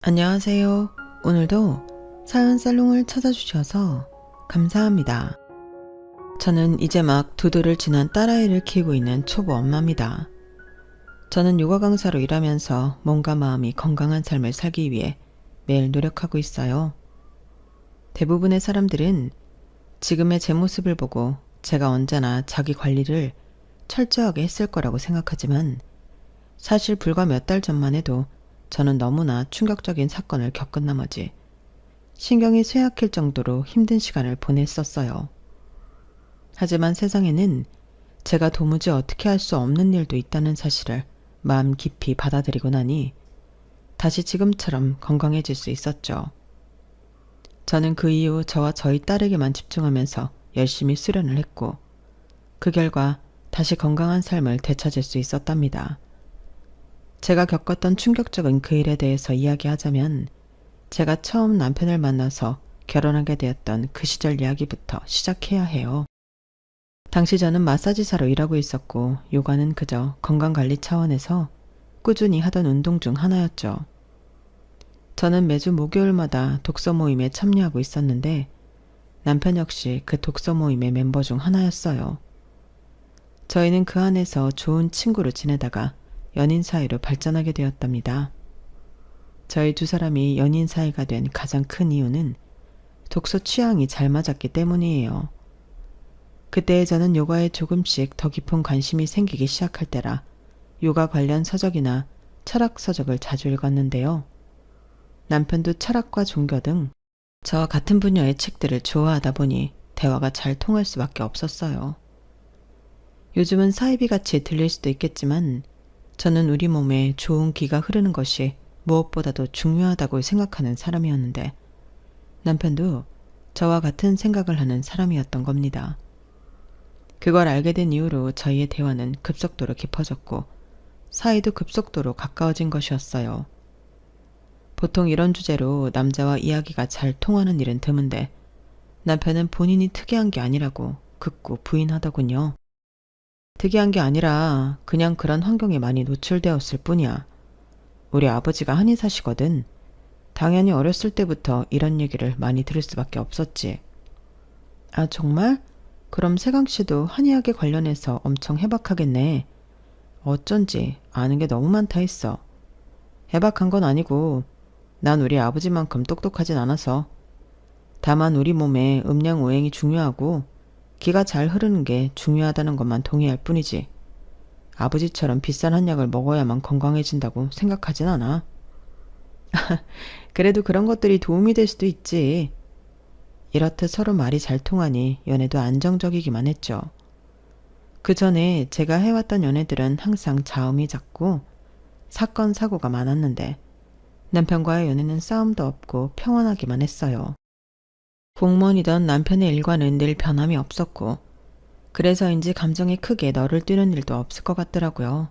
안녕하세요. 오늘도 사연 살롱을 찾아주셔서 감사합니다. 저는 이제 막 2돌을 지난 딸아이를 키우고 있는 초보 엄마입니다. 저는 요가 강사로 일하면서 몸과 마음이 건강한 삶을 살기 위해 매일 노력하고 있어요. 대부분의 사람들은 지금의 제 모습을 보고 제가 언제나 자기 관리를 철저하게 했을 거라고 생각하지만 사실 불과 몇 달 전만 해도 저는 너무나 충격적인 사건을 겪은 나머지 신경이 쇠약할 정도로 힘든 시간을 보냈었어요. 하지만 세상에는 제가 도무지 어떻게 할 수 없는 일도 있다는 사실을 마음 깊이 받아들이고 나니 다시 지금처럼 건강해질 수 있었죠. 저는 그 이후 저와 저희 딸에게만 집중하면서 열심히 수련을 했고 그 결과 다시 건강한 삶을 되찾을 수 있었답니다. 제가 겪었던 충격적인 그 일에 대해서 이야기하자면 제가 처음 남편을 만나서 결혼하게 되었던 그 시절 이야기부터 시작해야 해요. 당시 저는 마사지사로 일하고 있었고 요가는 그저 건강관리 차원에서 꾸준히 하던 운동 중 하나였죠. 저는 매주 목요일마다 독서 모임에 참여하고 있었는데 남편 역시 그 독서 모임의 멤버 중 하나였어요. 저희는 그 안에서 좋은 친구로 지내다가 연인 사이로 발전하게 되었답니다. 저희 두 사람이 연인 사이가 된 가장 큰 이유는 독서 취향이 잘 맞았기 때문이에요. 그때 저는 요가에 조금씩 더 깊은 관심이 생기기 시작할 때라 요가 관련 서적이나 철학 서적을 자주 읽었는데요. 남편도 철학과 종교 등 저와 같은 분야의 책들을 좋아하다 보니 대화가 잘 통할 수밖에 없었어요. 요즘은 사이비 같이 들릴 수도 있겠지만 저는 우리 몸에 좋은 기가 흐르는 것이 무엇보다도 중요하다고 생각하는 사람이었는데 남편도 저와 같은 생각을 하는 사람이었던 겁니다. 그걸 알게 된 이후로 저희의 대화는 급속도로 깊어졌고 사이도 급속도로 가까워진 것이었어요. 보통 이런 주제로 남자와 이야기가 잘 통하는 일은 드문데 남편은 본인이 특이한 게 아니라고 극구 부인하더군요. 특이한 게 아니라 그냥 그런 환경에 많이 노출되었을 뿐이야. 우리 아버지가 한의사시거든. 당연히 어렸을 때부터 이런 얘기를 많이 들을 수밖에 없었지. 아, 정말? 그럼 세강 씨도 한의학에 관련해서 엄청 해박하겠네. 어쩐지 아는 게 너무 많다 했어. 해박한 건 아니고 난 우리 아버지만큼 똑똑하진 않아서. 다만 우리 몸에 음양오행이 중요하고 기가 잘 흐르는 게 중요하다는 것만 동의할 뿐이지. 아버지처럼 비싼 한약을 먹어야만 건강해진다고 생각하진 않아. 그래도 그런 것들이 도움이 될 수도 있지. 이렇듯 서로 말이 잘 통하니 연애도 안정적이기만 했죠. 그 전에 제가 해왔던 연애들은 항상 자음이 잦고 사건 사고가 많았는데 남편과의 연애는 싸움도 없고 평온하기만 했어요. 공무원이던 남편의 일과는 늘 변함이 없었고 그래서인지 감정이 크게 너를 뛰는 일도 없을 것 같더라고요.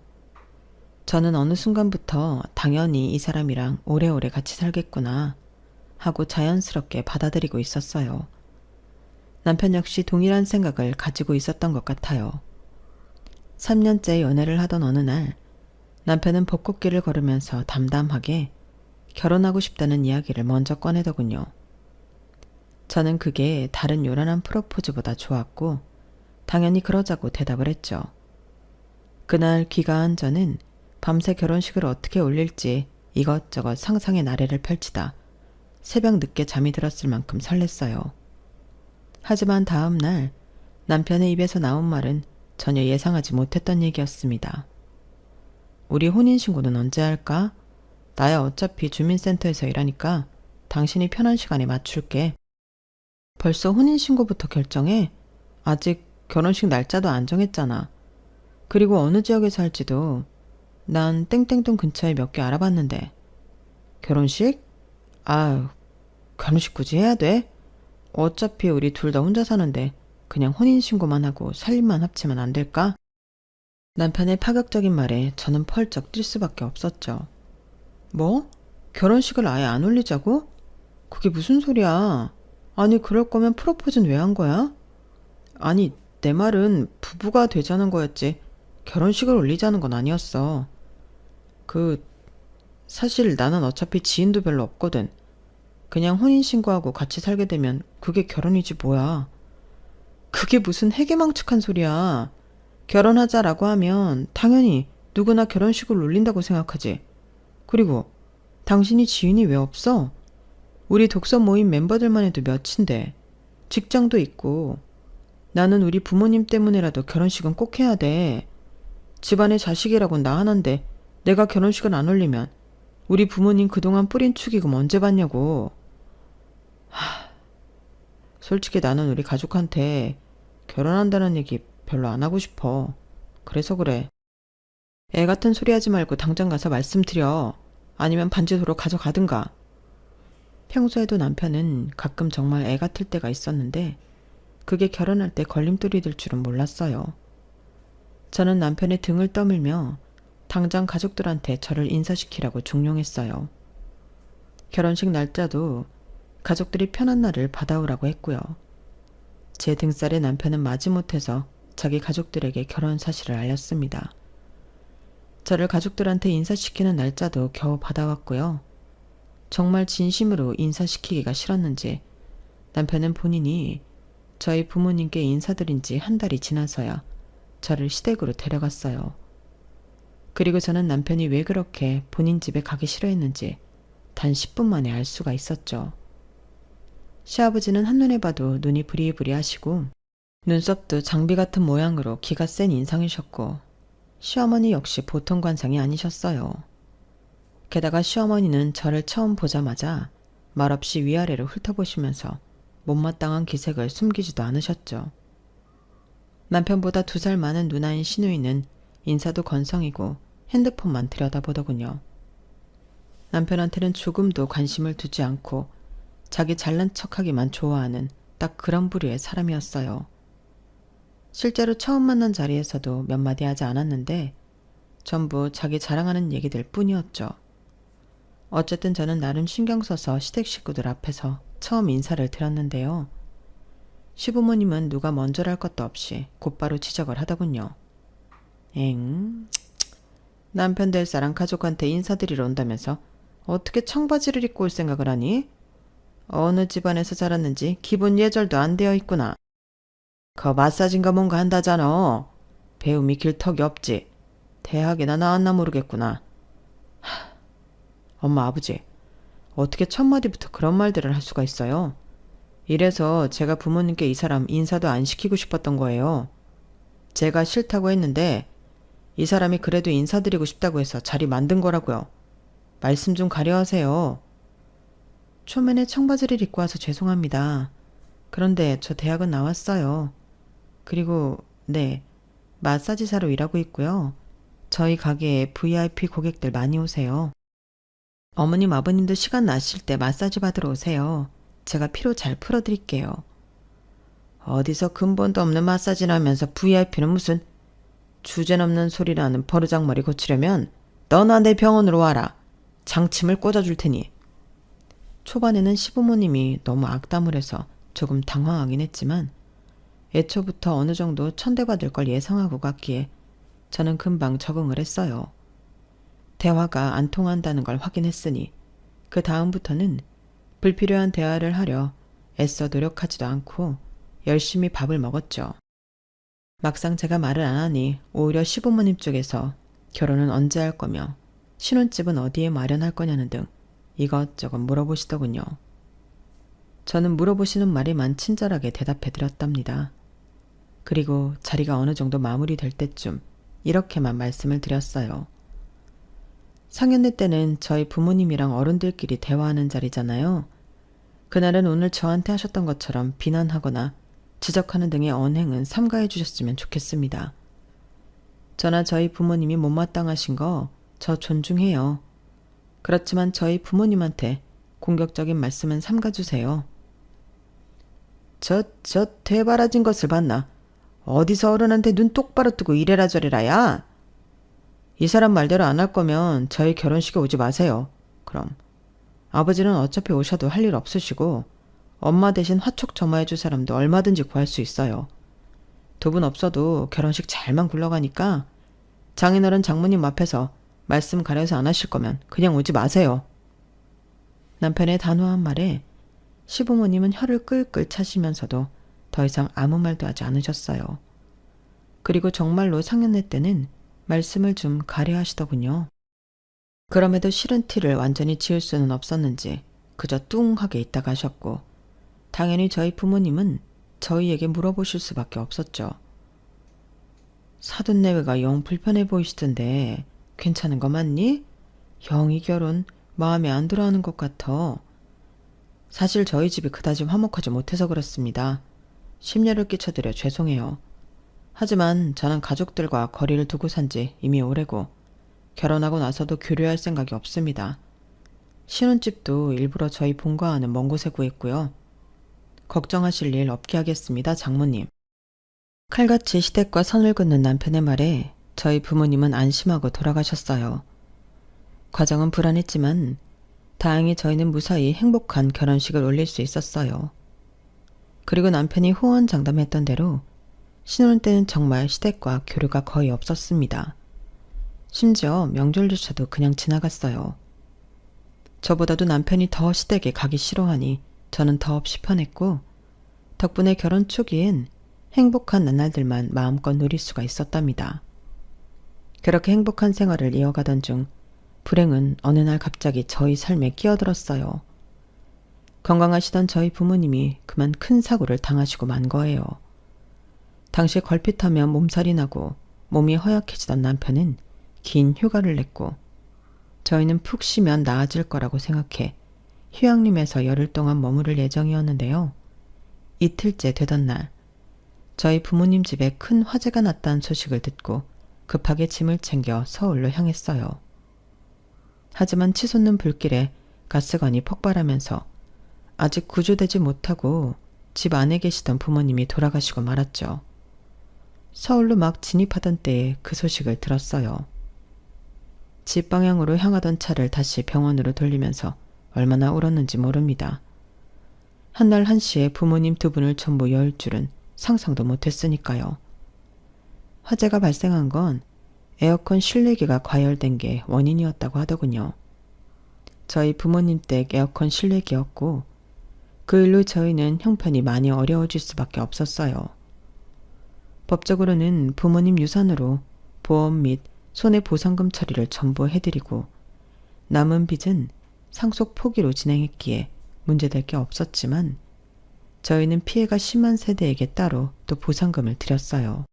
저는 어느 순간부터 당연히 이 사람이랑 오래오래 같이 살겠구나 하고 자연스럽게 받아들이고 있었어요. 남편 역시 동일한 생각을 가지고 있었던 것 같아요. 3년째 연애를 하던 어느 날 남편은 벚꽃길을 걸으면서 담담하게 결혼하고 싶다는 이야기를 먼저 꺼내더군요. 저는 그게 다른 요란한 프로포즈보다 좋았고 당연히 그러자고 대답을 했죠. 그날 귀가한 저는 밤새 결혼식을 어떻게 올릴지 이것저것 상상의 나래를 펼치다 새벽 늦게 잠이 들었을 만큼 설렜어요. 하지만 다음 날 남편의 입에서 나온 말은 전혀 예상하지 못했던 얘기였습니다. 우리 혼인신고는 언제 할까? 나야 어차피 주민센터에서 일하니까 당신이 편한 시간에 맞출게. 벌써 혼인신고부터 결정해? 아직 결혼식 날짜도 안 정했잖아. 그리고 어느 지역에 살지도 난 땡땡동 근처에 몇 개 알아봤는데. 결혼식? 아유, 결혼식 굳이 해야 돼? 어차피 우리 둘 다 혼자 사는데 그냥 혼인신고만 하고 살림만 합치면 안 될까? 남편의 파격적인 말에 저는 펄쩍 뛸 수밖에 없었죠. 뭐? 결혼식을 아예 안 올리자고? 그게 무슨 소리야? 아니, 그럴 거면 프로포즈는 왜 한 거야? 아니, 내 말은 부부가 되자는 거였지 결혼식을 올리자는 건 아니었어. 사실 나는 어차피 지인도 별로 없거든. 그냥 혼인신고하고 같이 살게 되면 그게 결혼이지 뭐야. 그게 무슨 해괴망측한 소리야. 결혼하자라고 하면 당연히 누구나 결혼식을 올린다고 생각하지. 그리고 당신이 지인이 왜 없어? 우리 독서 모임 멤버들만 해도 몇인데. 직장도 있고. 나는 우리 부모님 때문에라도 결혼식은 꼭 해야 돼. 집안에 자식이라곤 나 하나인데 내가 결혼식을 안 올리면 우리 부모님 그동안 뿌린 축의금 언제 받냐고. 솔직히 나는 우리 가족한테 결혼한다는 얘기 별로 안 하고 싶어. 그래서 그래. 애 같은 소리 하지 말고 당장 가서 말씀드려. 아니면 반지 도로 가져가든가. 평소에도 남편은 가끔 정말 애 같을 때가 있었는데 그게 결혼할 때 걸림돌이 될 줄은 몰랐어요. 저는 남편의 등을 떠밀며 당장 가족들한테 저를 인사시키라고 종용했어요. 결혼식 날짜도 가족들이 편한 날을 받아오라고 했고요. 제 등살에 남편은 마지못해서 자기 가족들에게 결혼 사실을 알렸습니다. 저를 가족들한테 인사시키는 날짜도 겨우 받아왔고요. 정말 진심으로 인사시키기가 싫었는지 남편은 본인이 저희 부모님께 인사드린 지 한 달이 지나서야 저를 시댁으로 데려갔어요. 그리고 저는 남편이 왜 그렇게 본인 집에 가기 싫어했는지 단 10분 만에 알 수가 있었죠. 시아버지는 한눈에 봐도 눈이 부리부리하시고 눈썹도 장비 같은 모양으로 기가 센 인상이셨고 시어머니 역시 보통 관상이 아니셨어요. 게다가 시어머니는 저를 처음 보자마자 말없이 위아래로 훑어보시면서 못마땅한 기색을 숨기지도 않으셨죠. 남편보다 2살 많은 누나인 시누이는 인사도 건성이고 핸드폰만 들여다보더군요. 남편한테는 조금도 관심을 두지 않고 자기 잘난 척하기만 좋아하는 딱 그런 부류의 사람이었어요. 실제로 처음 만난 자리에서도 몇 마디 하지 않았는데 전부 자기 자랑하는 얘기들 뿐이었죠. 어쨌든 저는 나름 신경 써서 시댁 식구들 앞에서 처음 인사를 드렸는데요. 시부모님은 누가 먼저랄 것도 없이 곧바로 지적을 하더군요. 남편 될 사람 가족한테 인사드리러 온다면서 어떻게 청바지를 입고 올 생각을 하니? 어느 집안에서 자랐는지 기본 예절도 안 되어 있구나. 그 마사지인가 뭔가 한다잖아. 배움이 길턱이 없지. 대학이나 나왔나 모르겠구나. 엄마 아버지, 어떻게 첫 마디부터 그런 말들을 할 수가 있어요? 이래서 제가 부모님께 이 사람 인사도 안 시키고 싶었던 거예요. 제가 싫다고 했는데 이 사람이 그래도 인사드리고 싶다고 해서 자리 만든 거라고요. 말씀 좀 가려하세요. 초면에 청바지를 입고 와서 죄송합니다. 그런데 저 대학은 나왔어요. 그리고 네, 마사지사로 일하고 있고요. 저희 가게에 VIP 고객들 많이 오세요. 어머님 아버님도 시간 나실 때 마사지 받으러 오세요. 제가 피로 잘 풀어드릴게요. 어디서 근본도 없는 마사지를 하면서 VIP는 무슨 주제넘는 소리라는 버르장머리 고치려면 너나 내 병원으로 와라. 장침을 꽂아줄 테니. 초반에는 시부모님이 너무 악담을 해서 조금 당황하긴 했지만 애초부터 어느 정도 천대받을 걸 예상하고 갔기에 저는 금방 적응을 했어요. 대화가 안 통한다는 걸 확인했으니 그 다음부터는 불필요한 대화를 하려 애써 노력하지도 않고 열심히 밥을 먹었죠. 막상 제가 말을 안 하니 오히려 시부모님 쪽에서 결혼은 언제 할 거며 신혼집은 어디에 마련할 거냐는 등 이것저것 물어보시더군요. 저는 물어보시는 말에만 친절하게 대답해드렸답니다. 그리고 자리가 어느 정도 마무리될 때쯤 이렇게만 말씀을 드렸어요. 상견례 때는 저희 부모님이랑 어른들끼리 대화하는 자리잖아요. 그날은 오늘 저한테 하셨던 것처럼 비난하거나 지적하는 등의 언행은 삼가해 주셨으면 좋겠습니다. 저나 저희 부모님이 못마땅하신 거 저 존중해요. 그렇지만 저희 부모님한테 공격적인 말씀은 삼가주세요. 저 대바라진 것을 봤나? 어디서 어른한테 눈 똑바로 뜨고 이래라 저래라야? 이 사람 말대로 안 할 거면 저희 결혼식에 오지 마세요. 그럼 아버지는 어차피 오셔도 할 일 없으시고 엄마 대신 화촉 점화해줄 사람도 얼마든지 구할 수 있어요. 두 분 없어도 결혼식 잘만 굴러가니까 장인어른 장모님 앞에서 말씀 가려서 안 하실 거면 그냥 오지 마세요. 남편의 단호한 말에 시부모님은 혀를 끌끌 차시면서도 더 이상 아무 말도 하지 않으셨어요. 그리고 정말로 상견례 때는 말씀을 좀 가려 하시더군요. 그럼에도 싫은 티를 완전히 지울 수는 없었는지 그저 뚱하게 있다가 하셨고, 당연히 저희 부모님은 저희에게 물어보실 수밖에 없었죠. 사돈내외가 영 불편해 보이시던데 괜찮은 거 맞니? 영 이 결혼 마음에 안 들어하는 것 같아. 사실 저희 집이 그다지 화목하지 못해서 그렇습니다. 심려를 끼쳐드려 죄송해요. 하지만 저는 가족들과 거리를 두고 산 지 이미 오래고 결혼하고 나서도 교류할 생각이 없습니다. 신혼집도 일부러 저희 본가와는 먼 곳에 구했고요. 걱정하실 일 없게 하겠습니다, 장모님. 칼같이 시댁과 선을 긋는 남편의 말에 저희 부모님은 안심하고 돌아가셨어요. 과정은 불안했지만 다행히 저희는 무사히 행복한 결혼식을 올릴 수 있었어요. 그리고 남편이 호언장담했던 대로 신혼 때는 정말 시댁과 교류가 거의 없었습니다. 심지어 명절조차도 그냥 지나갔어요. 저보다도 남편이 더 시댁에 가기 싫어하니 저는 더없이 편했고, 덕분에 결혼 초기엔 행복한 나날들만 마음껏 누릴 수가 있었답니다. 그렇게 행복한 생활을 이어가던 중 불행은 어느 날 갑자기 저희 삶에 끼어들었어요. 건강하시던 저희 부모님이 그만 큰 사고를 당하시고 만 거예요. 당시 걸핏하면 몸살이 나고 몸이 허약해지던 남편은 긴 휴가를 냈고, 저희는 푹 쉬면 나아질 거라고 생각해 휴양림에서 열흘 동안 머무를 예정이었는데요. 이틀째 되던 날, 저희 부모님 집에 큰 화재가 났다는 소식을 듣고 급하게 짐을 챙겨 서울로 향했어요. 하지만 치솟는 불길에 가스관이 폭발하면서 아직 구조되지 못하고 집 안에 계시던 부모님이 돌아가시고 말았죠. 서울로 막 진입하던 때에 그 소식을 들었어요. 집 방향으로 향하던 차를 다시 병원으로 돌리면서 얼마나 울었는지 모릅니다. 한날 한시에 부모님 두 분을 전부 열 줄은 상상도 못했으니까요. 화재가 발생한 건 에어컨 실내기가 과열된 게 원인이었다고 하더군요. 저희 부모님 댁 에어컨 실내기였고, 그 일로 저희는 형편이 많이 어려워질 수밖에 없었어요. 법적으로는 부모님 유산으로 보험 및 손해보상금 처리를 전부 해드리고, 남은 빚은 상속 포기로 진행했기에 문제될 게 없었지만, 저희는 피해가 심한 세대에게 따로 또 보상금을 드렸어요.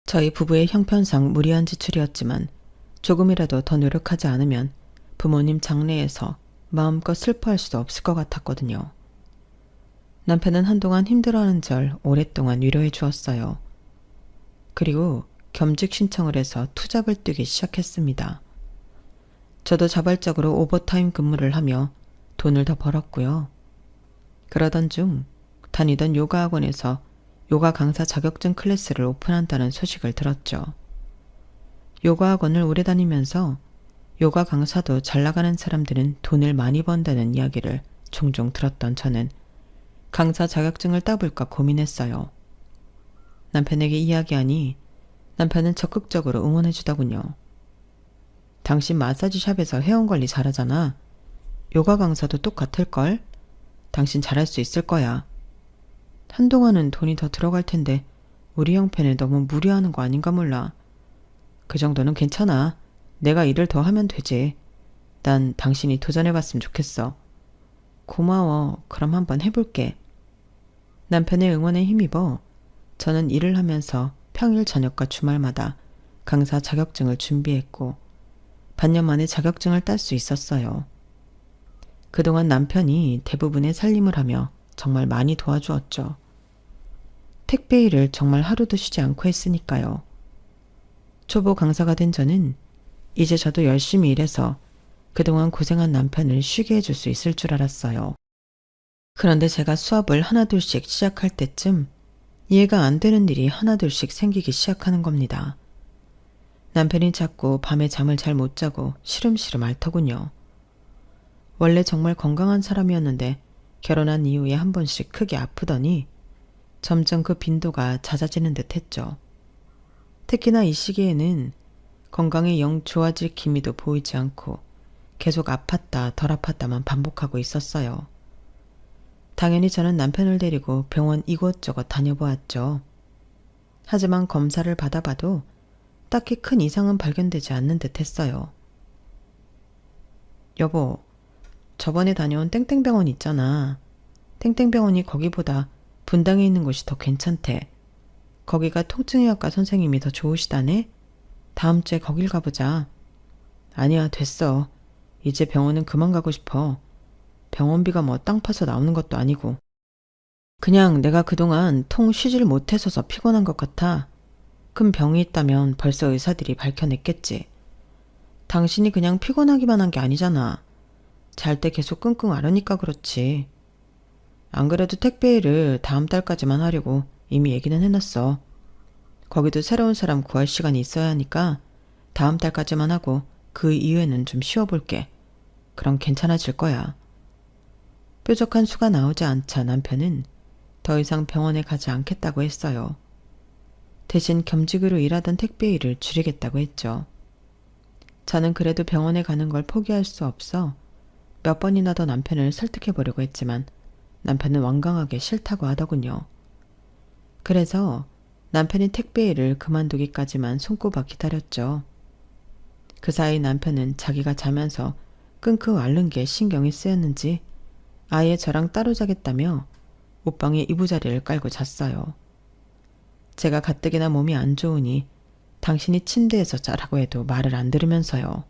저희 부부의 형편상 무리한 지출이었지만 조금이라도 더 노력하지 않으면 부모님 장례에서 마음껏 슬퍼할 수도 없을 것 같았거든요. 남편은 한동안 힘들어하는 절 오랫동안 위로해 주었어요. 그리고 겸직 신청을 해서 투잡을 뛰기 시작했습니다. 저도 자발적으로 오버타임 근무를 하며 돈을 더 벌었고요. 그러던 중 다니던 요가 학원에서 요가 강사 자격증 클래스를 오픈한다는 소식을 들었죠. 요가 학원을 오래 다니면서 요가 강사도 잘 나가는 사람들은 돈을 많이 번다는 이야기를 종종 들었던 저는 강사 자격증을 따볼까 고민했어요. 남편에게 이야기하니 남편은 적극적으로 응원해 주더군요. 당신 마사지 샵에서 회원관리 잘하잖아. 요가 강사도 똑같을걸? 당신 잘할 수 있을 거야. 한동안은 돈이 더 들어갈 텐데 우리 형편에 너무 무리하는 거 아닌가 몰라. 그 정도는 괜찮아. 내가 일을 더 하면 되지. 난 당신이 도전해봤으면 좋겠어. 고마워. 그럼 한번 해볼게. 남편의 응원에 힘입어 저는 일을 하면서 평일 저녁과 주말마다 강사 자격증을 준비했고 반년 만에 자격증을 딸 수 있었어요. 그동안 남편이 대부분의 살림을 하며 정말 많이 도와주었죠. 택배 일을 정말 하루도 쉬지 않고 했으니까요. 초보 강사가 된 저는 이제 저도 열심히 일해서 그동안 고생한 남편을 쉬게 해줄 수 있을 줄 알았어요. 그런데 제가 수업을 하나둘씩 시작할 때쯤 이해가 안 되는 일이 하나둘씩 생기기 시작하는 겁니다. 남편이 자꾸 밤에 잠을 잘 못 자고 시름시름 앓더군요. 원래 정말 건강한 사람이었는데 결혼한 이후에 한 번씩 크게 아프더니 점점 그 빈도가 잦아지는 듯 했죠. 특히나 이 시기에는 건강에 영 좋아질 기미도 보이지 않고 계속 아팠다 덜 아팠다만 반복하고 있었어요. 당연히 저는 남편을 데리고 병원 이곳저곳 다녀보았죠. 하지만 검사를 받아봐도 딱히 큰 이상은 발견되지 않는 듯 했어요. 여보, 저번에 다녀온 땡땡병원 있잖아. 땡땡병원이 거기보다 분당에 있는 곳이 더 괜찮대. 거기가 통증의학과 선생님이 더 좋으시다네? 다음 주에 거길 가보자. 아니야, 됐어. 이제 병원은 그만 가고 싶어. 병원비가 뭐 땅 파서 나오는 것도 아니고. 그냥 내가 그동안 통 쉬질 못해서서 피곤한 것 같아. 큰 병이 있다면 벌써 의사들이 밝혀냈겠지. 당신이 그냥 피곤하기만 한 게 아니잖아. 잘 때 계속 끙끙 앓으니까 그렇지. 안 그래도 택배일을 다음 달까지만 하려고 이미 얘기는 해놨어. 거기도 새로운 사람 구할 시간이 있어야 하니까 다음 달까지만 하고 그 이후에는 좀 쉬어볼게. 그럼 괜찮아질 거야. 뾰족한 수가 나오지 않자 남편은 더 이상 병원에 가지 않겠다고 했어요. 대신 겸직으로 일하던 택배 일을 줄이겠다고 했죠. 저는 그래도 병원에 가는 걸 포기할 수 없어 몇 번이나 더 남편을 설득해보려고 했지만 남편은 완강하게 싫다고 하더군요. 그래서 남편이 택배 일을 그만두기까지만 손꼽아 기다렸죠. 그 사이 남편은 자기가 자면서 끙끙 앓는 게 신경이 쓰였는지 아예 저랑 따로 자겠다며 옷방에 이부자리를 깔고 잤어요. 제가 가뜩이나 몸이 안 좋으니 당신이 침대에서 자라고 해도 말을 안 들으면서요.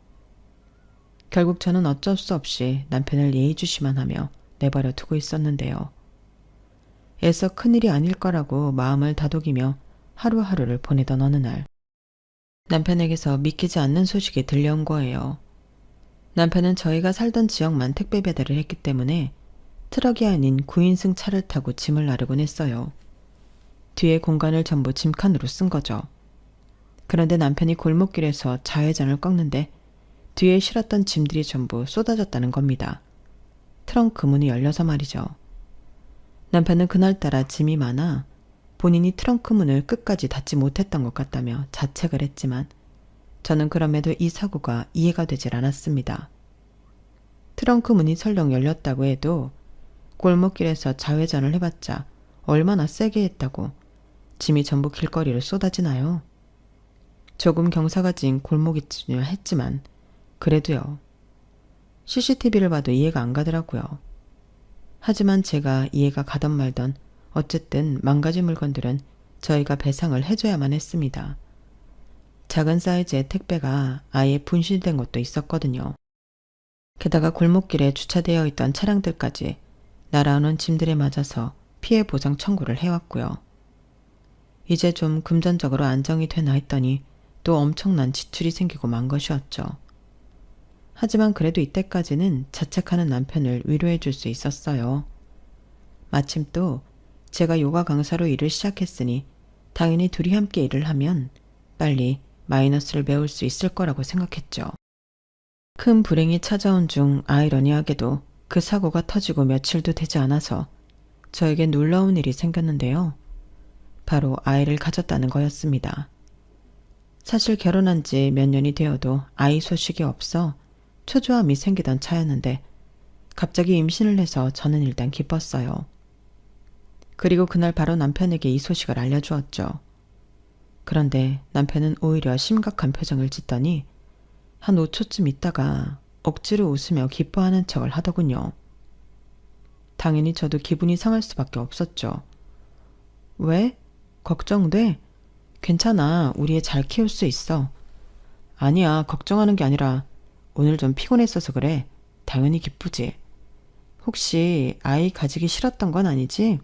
결국 저는 어쩔 수 없이 남편을 예의주시만 하며 내버려 두고 있었는데요. 애써 큰일이 아닐 거라고 마음을 다독이며 하루하루를 보내던 어느 날 남편에게서 믿기지 않는 소식이 들려온 거예요. 남편은 저희가 살던 지역만 택배 배달을 했기 때문에 트럭이 아닌 9인승 차를 타고 짐을 나르곤 했어요. 뒤에 공간을 전부 짐칸으로 쓴 거죠. 그런데 남편이 골목길에서 좌회전을 꺾는데 뒤에 실었던 짐들이 전부 쏟아졌다는 겁니다. 트렁크 문이 열려서 말이죠. 남편은 그날따라 짐이 많아 본인이 트렁크 문을 끝까지 닫지 못했던 것 같다며 자책을 했지만 저는 그럼에도 이 사고가 이해가 되질 않았습니다. 트렁크 문이 설령 열렸다고 해도 골목길에서 좌회전을 해봤자 얼마나 세게 했다고 짐이 전부 길거리로 쏟아지나요? 조금 경사가 진 골목이쯤이야 했지만 그래도요. CCTV를 봐도 이해가 안 가더라고요. 하지만 제가 이해가 가던 말던 어쨌든 망가진 물건들은 저희가 배상을 해줘야만 했습니다. 작은 사이즈의 택배가 아예 분실된 것도 있었거든요. 게다가 골목길에 주차되어 있던 차량들까지 날아오는 짐들에 맞아서 피해 보상 청구를 해왔고요. 이제 좀 금전적으로 안정이 되나 했더니 또 엄청난 지출이 생기고 만 것이었죠. 하지만 그래도 이때까지는 자책하는 남편을 위로해 줄 수 있었어요. 마침 또 제가 요가 강사로 일을 시작했으니 당연히 둘이 함께 일을 하면 빨리 마이너스를 메울 수 있을 거라고 생각했죠. 큰 불행이 찾아온 중 아이러니하게도 그 사고가 터지고 며칠도 되지 않아서 저에게 놀라운 일이 생겼는데요. 바로 아이를 가졌다는 거였습니다. 사실 결혼한 지 몇 년이 되어도 아이 소식이 없어 초조함이 생기던 차였는데 갑자기 임신을 해서 저는 일단 기뻤어요. 그리고 그날 바로 남편에게 이 소식을 알려주었죠. 그런데 남편은 오히려 심각한 표정을 짓더니 한 5초쯤 있다가 억지로 웃으며 기뻐하는 척을 하더군요. 당연히 저도 기분이 상할 수밖에 없었죠. 왜? 걱정돼? 괜찮아. 우리 애 잘 키울 수 있어. 아니야. 걱정하는 게 아니라 오늘 좀 피곤했어서 그래. 당연히 기쁘지. 혹시 아이 가지기 싫었던 건 아니지?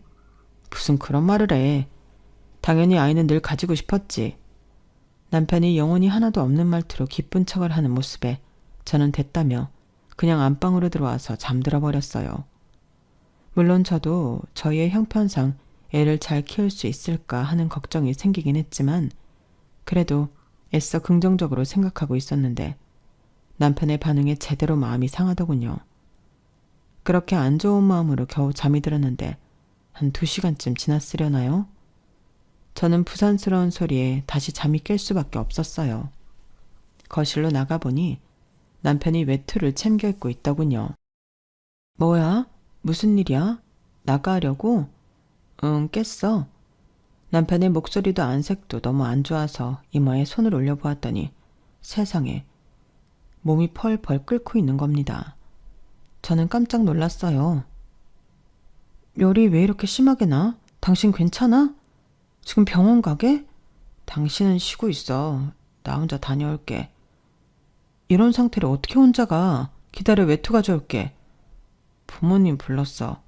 무슨 그런 말을 해. 당연히 아이는 늘 가지고 싶었지. 남편이 영혼이 하나도 없는 말투로 기쁜 척을 하는 모습에 저는 됐다며 그냥 안방으로 들어와서 잠들어 버렸어요. 물론 저도 저희의 형편상 애를 잘 키울 수 있을까 하는 걱정이 생기긴 했지만 그래도 애써 긍정적으로 생각하고 있었는데 남편의 반응에 제대로 마음이 상하더군요. 그렇게 안 좋은 마음으로 겨우 잠이 들었는데 한 2시간쯤 지났으려나요? 저는 부산스러운 소리에 다시 잠이 깰 수밖에 없었어요. 거실로 나가보니 남편이 외투를 챙겨 입고 있더군요. 뭐야? 무슨 일이야? 나가려고? 응, 깼어. 남편의 목소리도 안색도 너무 안 좋아서 이마에 손을 올려보았더니 세상에 몸이 펄펄 끓고 있는 겁니다. 저는 깜짝 놀랐어요. 열이 왜 이렇게 심하게 나? 당신 괜찮아? 지금 병원 가게? 당신은 쉬고 있어. 나 혼자 다녀올게. 이런 상태를 어떻게 혼자 가? 기다려, 외투 가져올게. 부모님 불렀어.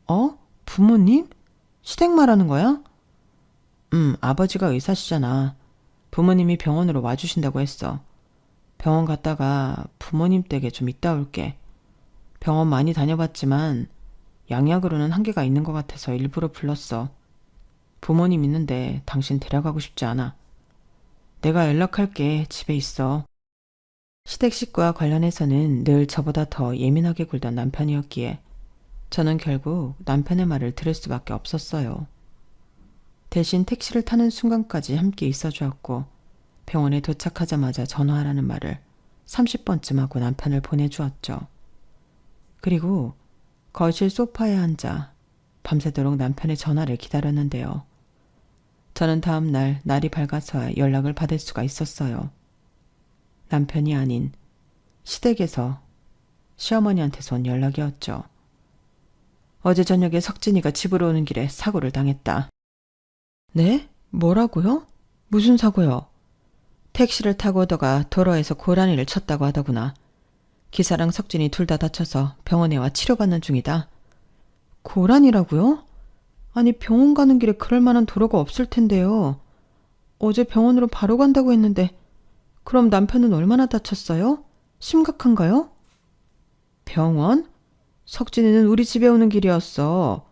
어? 부모님? 시댁 말하는 거야? 아버지가 의사시잖아. 부모님이 병원으로 와주신다고 했어. 병원 갔다가 부모님 댁에 좀 있다 올게. 병원 많이 다녀봤지만 양약으로는 한계가 있는 것 같아서 일부러 불렀어. 부모님 있는데 당신 데려가고 싶지 않아. 내가 연락할게. 집에 있어. 시댁 식구와 관련해서는 늘 저보다 더 예민하게 굴던 남편이었기에 저는 결국 남편의 말을 들을 수밖에 없었어요. 대신 택시를 타는 순간까지 함께 있어주었고 병원에 도착하자마자 전화하라는 말을 30번쯤 하고 남편을 보내주었죠. 그리고 거실 소파에 앉아 밤새도록 남편의 전화를 기다렸는데요. 저는 다음 날 날이 밝아서야 연락을 받을 수가 있었어요. 남편이 아닌 시댁에서 시어머니한테서 온 연락이었죠. 어제 저녁에 석진이가 집으로 오는 길에 사고를 당했다. 네? 뭐라고요? 무슨 사고요? 택시를 타고 오다가 도로에서 고라니를 쳤다고 하더구나. 기사랑 석진이 둘 다 다쳐서 병원에 와 치료받는 중이다. 고라니라고요? 아니 병원 가는 길에 그럴 만한 도로가 없을 텐데요. 어제 병원으로 바로 간다고 했는데 그럼 남편은 얼마나 다쳤어요? 심각한가요? 병원? 석진이는 우리 집에 오는 길이었어.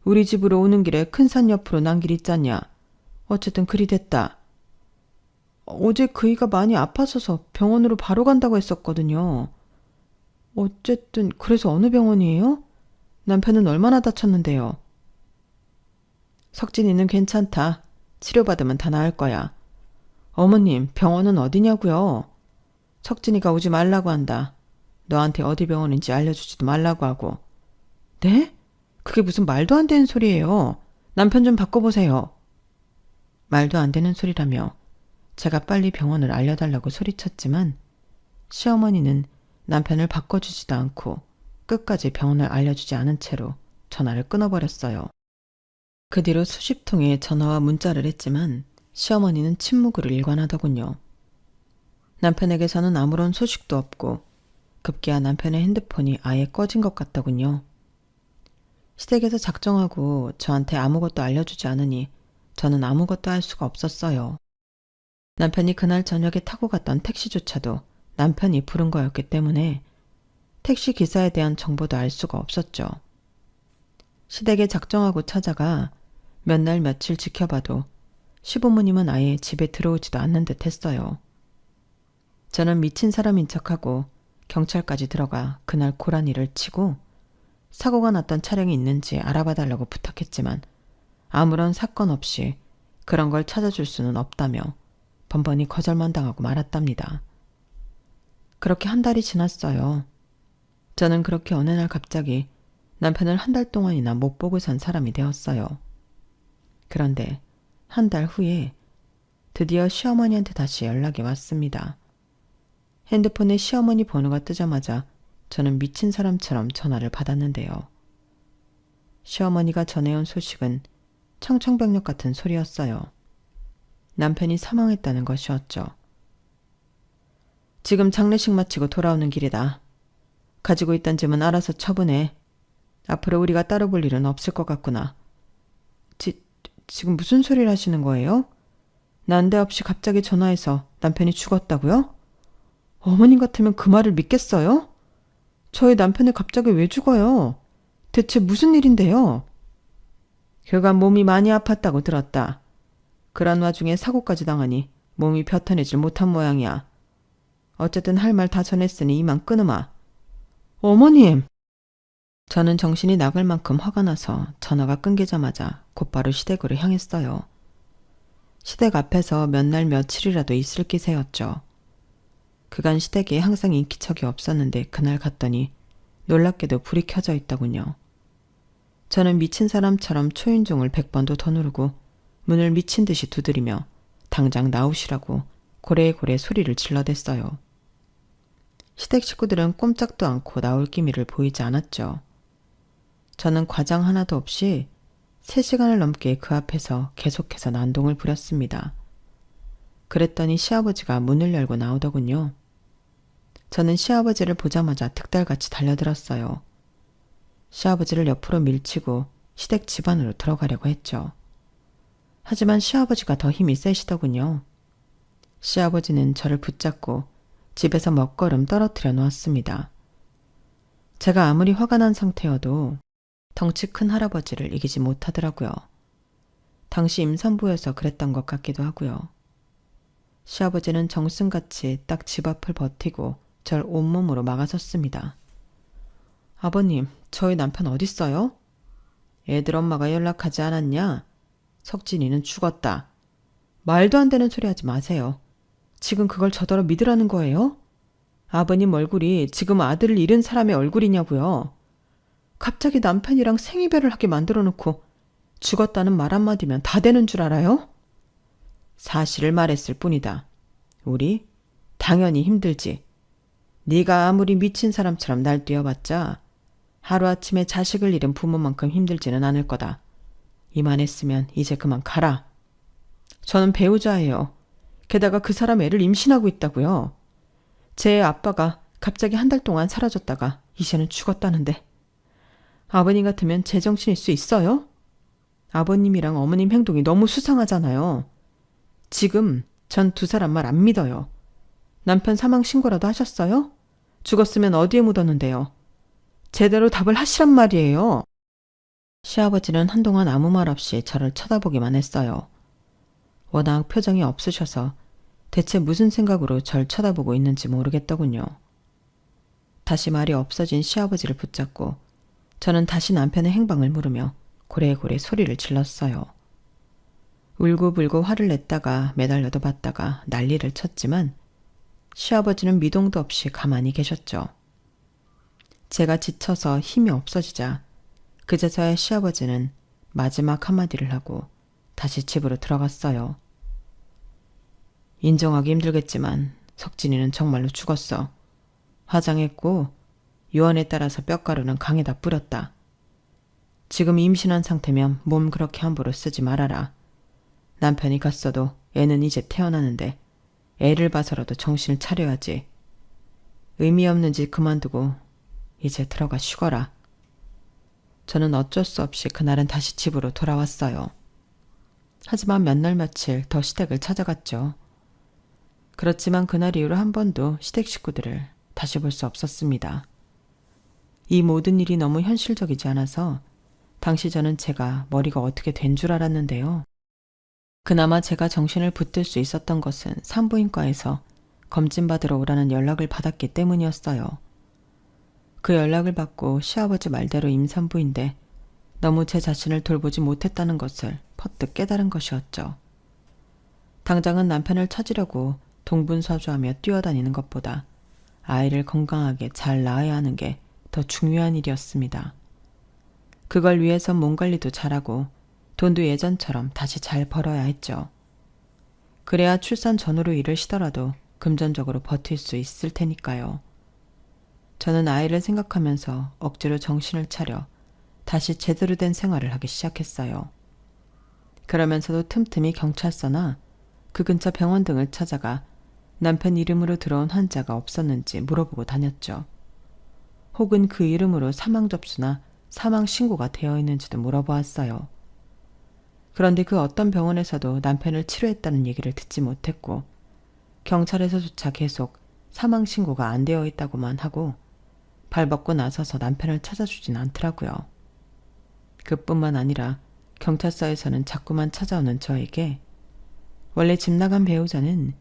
우리 집으로 오는 길에 큰 산 옆으로 난 길 있잖냐. 어쨌든 그리 됐다. 어제 그이가 많이 아파서서 병원으로 바로 간다고 했었거든요. 어쨌든 그래서 어느 병원이에요? 남편은 얼마나 다쳤는데요? 석진이는 괜찮다. 치료받으면 다 나을 거야. 어머님, 병원은 어디냐고요? 석진이가 오지 말라고 한다. 너한테 어디 병원인지 알려주지도 말라고 하고. 네? 그게 무슨 말도 안 되는 소리예요. 남편 좀 바꿔보세요. 말도 안 되는 소리라며 제가 빨리 병원을 알려달라고 소리쳤지만 시어머니는 남편을 바꿔주지도 않고 끝까지 병원을 알려주지 않은 채로 전화를 끊어버렸어요. 그 뒤로 수십 통의 전화와 문자를 했지만 시어머니는 침묵으로 일관하더군요. 남편에게서는 아무런 소식도 없고 급기야 남편의 핸드폰이 아예 꺼진 것 같더군요. 시댁에서 작정하고 저한테 아무것도 알려주지 않으니 저는 아무것도 할 수가 없었어요. 남편이 그날 저녁에 타고 갔던 택시조차도 남편이 부른 거였기 때문에 택시 기사에 대한 정보도 알 수가 없었죠. 시댁에 작정하고 찾아가 몇 날 며칠 지켜봐도 시부모님은 아예 집에 들어오지도 않는 듯 했어요. 저는 미친 사람인 척하고 경찰까지 들어가 그날 고라니를 치고 사고가 났던 차량이 있는지 알아봐달라고 부탁했지만 아무런 사건 없이 그런 걸 찾아줄 수는 없다며 번번이 거절만 당하고 말았답니다. 그렇게 한 달이 지났어요. 저는 그렇게 어느 날 갑자기 남편을 한 달 동안이나 못 보고 산 사람이 되었어요. 그런데 한 달 후에 드디어 시어머니한테 다시 연락이 왔습니다. 핸드폰에 시어머니 번호가 뜨자마자 저는 미친 사람처럼 전화를 받았는데요. 시어머니가 전해온 소식은 청천벽력 같은 소리였어요. 남편이 사망했다는 것이었죠. 지금 장례식 마치고 돌아오는 길이다. 가지고 있던 짐은 알아서 처분해. 앞으로 우리가 따로 볼 일은 없을 것 같구나. 지금 무슨 소리를 하시는 거예요? 난데없이 갑자기 전화해서 남편이 죽었다고요? 어머님 같으면 그 말을 믿겠어요? 저희 남편이 갑자기 왜 죽어요? 대체 무슨 일인데요? 그간 몸이 많이 아팠다고 들었다. 그런 와중에 사고까지 당하니 몸이 벼터내질 못한 모양이야. 어쨌든 할 말 다 전했으니 이만 끊으마. 어머님! 저는 정신이 나갈 만큼 화가 나서 전화가 끊기자마자 곧바로 시댁으로 향했어요. 시댁 앞에서 몇 날 며칠이라도 있을 기세였죠. 그간 시댁에 항상 인기척이 없었는데 그날 갔더니 놀랍게도 불이 켜져 있더군요. 저는 미친 사람처럼 초인종을 100번도 더 누르고 문을 미친 듯이 두드리며 당장 나오시라고 고래고래 소리를 질러댔어요. 시댁 식구들은 꼼짝도 않고 나올 기미를 보이지 않았죠. 저는 과장 하나도 없이 3시간을 넘게 그 앞에서 계속해서 난동을 부렸습니다. 그랬더니 시아버지가 문을 열고 나오더군요. 저는 시아버지를 보자마자 득달같이 달려들었어요. 시아버지를 옆으로 밀치고 시댁 집 안으로 들어가려고 했죠. 하지만 시아버지가 더 힘이 세시더군요. 시아버지는 저를 붙잡고 집에서 먹거름 떨어뜨려 놓았습니다. 제가 아무리 화가 난 상태여도 덩치 큰 할아버지를 이기지 못하더라고요. 당시 임산부여서 그랬던 것 같기도 하고요. 시아버지는 정승같이 딱 집 앞을 버티고 절 온몸으로 막아섰습니다. 아버님, 저희 남편 어딨어요? 애들 엄마가 연락하지 않았냐? 석진이는 죽었다. 말도 안 되는 소리 하지 마세요. 지금 그걸 저더러 믿으라는 거예요? 아버님 얼굴이 지금 아들을 잃은 사람의 얼굴이냐고요. 갑자기 남편이랑 생이별을 하게 만들어 놓고 죽었다는 말 한마디면 다 되는 줄 알아요? 사실을 말했을 뿐이다. 우리 당연히 힘들지. 네가 아무리 미친 사람처럼 날뛰어봤자 하루아침에 자식을 잃은 부모만큼 힘들지는 않을 거다. 이만했으면 이제 그만 가라. 저는 배우자예요. 게다가 그 사람 애를 임신하고 있다고요. 제 아빠가 갑자기 한 달 동안 사라졌다가 이제는 죽었다는데 아버님 같으면 제정신일 수 있어요? 아버님이랑 어머님 행동이 너무 수상하잖아요. 지금 전 두 사람 말 안 믿어요. 남편 사망 신고라도 하셨어요? 죽었으면 어디에 묻었는데요? 제대로 답을 하시란 말이에요. 시아버지는 한동안 아무 말 없이 저를 쳐다보기만 했어요. 워낙 표정이 없으셔서 대체 무슨 생각으로 절 쳐다보고 있는지 모르겠더군요. 다시 말이 없어진 시아버지를 붙잡고 저는 다시 남편의 행방을 물으며 고래고래 소리를 질렀어요. 울고불고 화를 냈다가 매달려도 봤다가 난리를 쳤지만 시아버지는 미동도 없이 가만히 계셨죠. 제가 지쳐서 힘이 없어지자 그제서야 시아버지는 마지막 한마디를 하고 다시 집으로 들어갔어요. 인정하기 힘들겠지만 석진이는 정말로 죽었어. 화장했고 유언에 따라서 뼈가루는 강에다 뿌렸다. 지금 임신한 상태면 몸 그렇게 함부로 쓰지 말아라. 남편이 갔어도 애는 이제 태어나는데 애를 봐서라도 정신을 차려야지. 의미 없는 짓 그만두고 이제 들어가 쉬거라. 저는 어쩔 수 없이 그날은 다시 집으로 돌아왔어요. 하지만 몇 날 며칠 더 시댁을 찾아갔죠. 그렇지만 그날 이후로 한 번도 시댁 식구들을 다시 볼 수 없었습니다. 이 모든 일이 너무 현실적이지 않아서 당시 저는 제가 머리가 어떻게 된 줄 알았는데요. 그나마 제가 정신을 붙들 수 있었던 것은 산부인과에서 검진받으러 오라는 연락을 받았기 때문이었어요. 그 연락을 받고 시아버지 말대로 임산부인데 너무 제 자신을 돌보지 못했다는 것을 퍼뜩 깨달은 것이었죠. 당장은 남편을 찾으려고 동분서주하며 뛰어다니는 것보다 아이를 건강하게 잘 낳아야 하는 게 더 중요한 일이었습니다. 그걸 위해서 몸 관리도 잘하고 돈도 예전처럼 다시 잘 벌어야 했죠. 그래야 출산 전후로 일을 쉬더라도 금전적으로 버틸 수 있을 테니까요. 저는 아이를 생각하면서 억지로 정신을 차려 다시 제대로 된 생활을 하기 시작했어요. 그러면서도 틈틈이 경찰서나 그 근처 병원 등을 찾아가 남편 이름으로 들어온 환자가 없었는지 물어보고 다녔죠. 혹은 그 이름으로 사망 접수나 사망 신고가 되어 있는지도 물어보았어요. 그런데 그 어떤 병원에서도 남편을 치료했다는 얘기를 듣지 못했고 경찰에서조차 계속 사망 신고가 안 되어 있다고만 하고 발벗고 나서서 남편을 찾아주진 않더라고요. 그뿐만 아니라 경찰서에서는 자꾸만 찾아오는 저에게 원래 집 나간 배우자는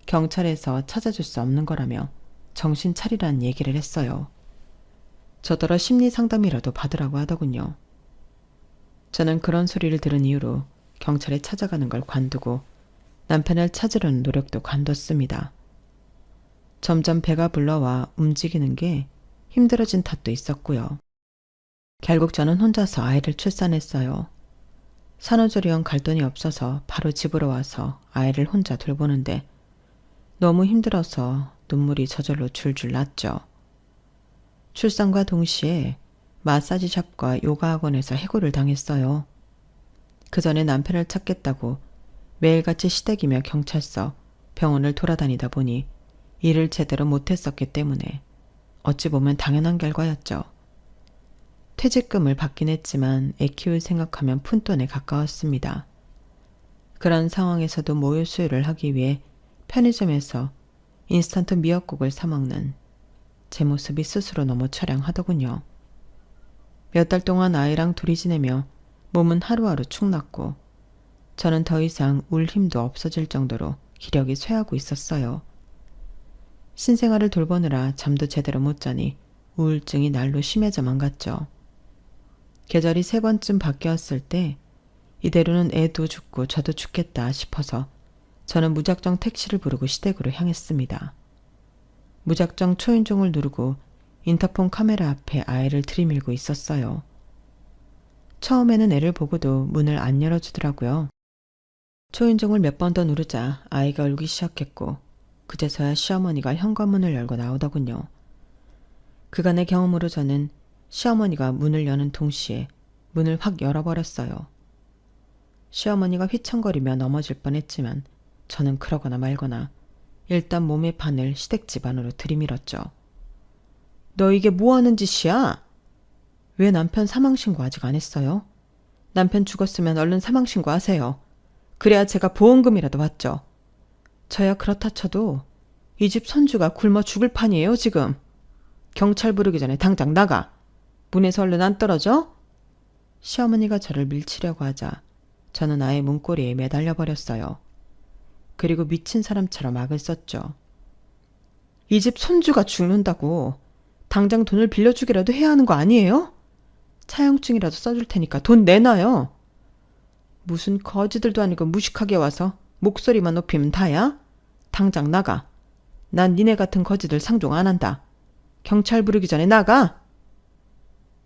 경찰에서 찾아줄 수 없는 거라며 정신 차리라는 얘기를 했어요. 저더러 심리 상담이라도 받으라고 하더군요. 저는 그런 소리를 들은 이후로 경찰에 찾아가는 걸 관두고 남편을 찾으려는 노력도 관뒀습니다. 점점 배가 불러와 움직이는 게 힘들어진 탓도 있었고요. 결국 저는 혼자서 아이를 출산했어요. 산후조리원 갈 돈이 없어서 바로 집으로 와서 아이를 혼자 돌보는데 너무 힘들어서 눈물이 저절로 줄줄 났죠. 출산과 동시에 마사지샵과 요가 학원에서 해고를 당했어요. 그 전에 남편을 찾겠다고 매일같이 시댁이며 경찰서, 병원을 돌아다니다 보니 일을 제대로 못했었기 때문에 어찌 보면 당연한 결과였죠. 퇴직금을 받긴 했지만 애 키울 생각하면 푼돈에 가까웠습니다. 그런 상황에서도 모유 수유를 하기 위해 편의점에서 인스턴트 미역국을 사 먹는 제 모습이 스스로 너무 처량하더군요. 몇 달 동안 아이랑 둘이 지내며 몸은 하루하루 축났고 저는 더 이상 울 힘도 없어질 정도로 기력이 쇠하고 있었어요. 신생아를 돌보느라 잠도 제대로 못 자니 우울증이 날로 심해져만 갔죠. 계절이 3번쯤 바뀌었을 때 이대로는 애도 죽고 저도 죽겠다 싶어서 저는 무작정 택시를 부르고 시댁으로 향했습니다. 무작정 초인종을 누르고 인터폰 카메라 앞에 아이를 들이밀고 있었어요. 처음에는 애를 보고도 문을 안 열어주더라고요. 초인종을 몇 번 더 누르자 아이가 울기 시작했고 그제서야 시어머니가 현관문을 열고 나오더군요. 그간의 경험으로 저는 시어머니가 문을 여는 동시에 문을 확 열어버렸어요. 시어머니가 휘청거리며 넘어질 뻔했지만 저는 그러거나 말거나 일단 몸의 반을 시댁 집안으로 들이밀었죠. 너 이게 뭐하는 짓이야? 왜 남편 사망신고 아직 안 했어요? 남편 죽었으면 얼른 사망신고 하세요. 그래야 제가 보험금이라도 받죠. 저야 그렇다 쳐도 이 집 손주가 굶어 죽을 판이에요 지금. 경찰 부르기 전에 당장 나가. 문에서 얼른 안 떨어져? 시어머니가 저를 밀치려고 하자 저는 아예 문고리에 매달려 버렸어요. 그리고 미친 사람처럼 악을 썼죠. 이 집 손주가 죽는다고 당장 돈을 빌려주기라도 해야 하는 거 아니에요? 차용증이라도 써줄 테니까 돈 내놔요. 무슨 거지들도 아니고 무식하게 와서 목소리만 높이면 다야? 당장 나가. 난 니네 같은 거지들 상종 안 한다. 경찰 부르기 전에 나가.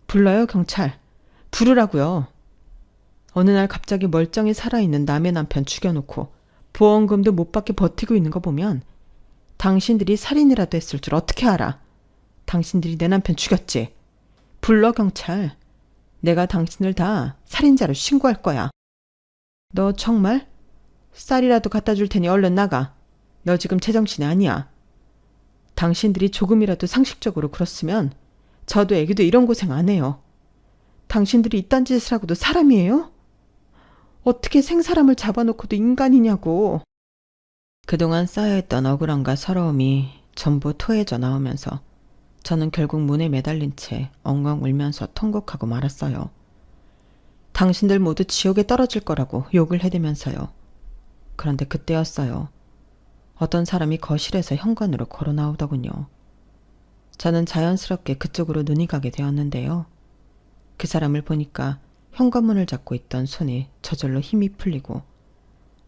불러요 경찰. 부르라고요. 어느 날 갑자기 멀쩡히 살아있는 남의 남편 죽여놓고 보험금도 못 받게 버티고 있는 거 보면 당신들이 살인이라도 했을 줄 어떻게 알아? 당신들이 내 남편 죽였지? 불러 경찰. 내가 당신을 다 살인자로 신고할 거야. 너 정말? 쌀이라도 갖다 줄 테니 얼른 나가. 너 지금 제정신이 아니야. 당신들이 조금이라도 상식적으로 그렇으면 저도 애기도 이런 고생 안 해요. 당신들이 이딴 짓을 하고도 사람이에요? 어떻게 생사람을 잡아놓고도 인간이냐고. 그동안 쌓여있던 억울함과 서러움이 전부 토해져 나오면서 저는 결국 문에 매달린 채 엉엉 울면서 통곡하고 말았어요. 당신들 모두 지옥에 떨어질 거라고 욕을 해대면서요. 그런데 그때였어요. 어떤 사람이 거실에서 현관으로 걸어 나오더군요. 저는 자연스럽게 그쪽으로 눈이 가게 되었는데요. 그 사람을 보니까 현관문을 잡고 있던 손이 저절로 힘이 풀리고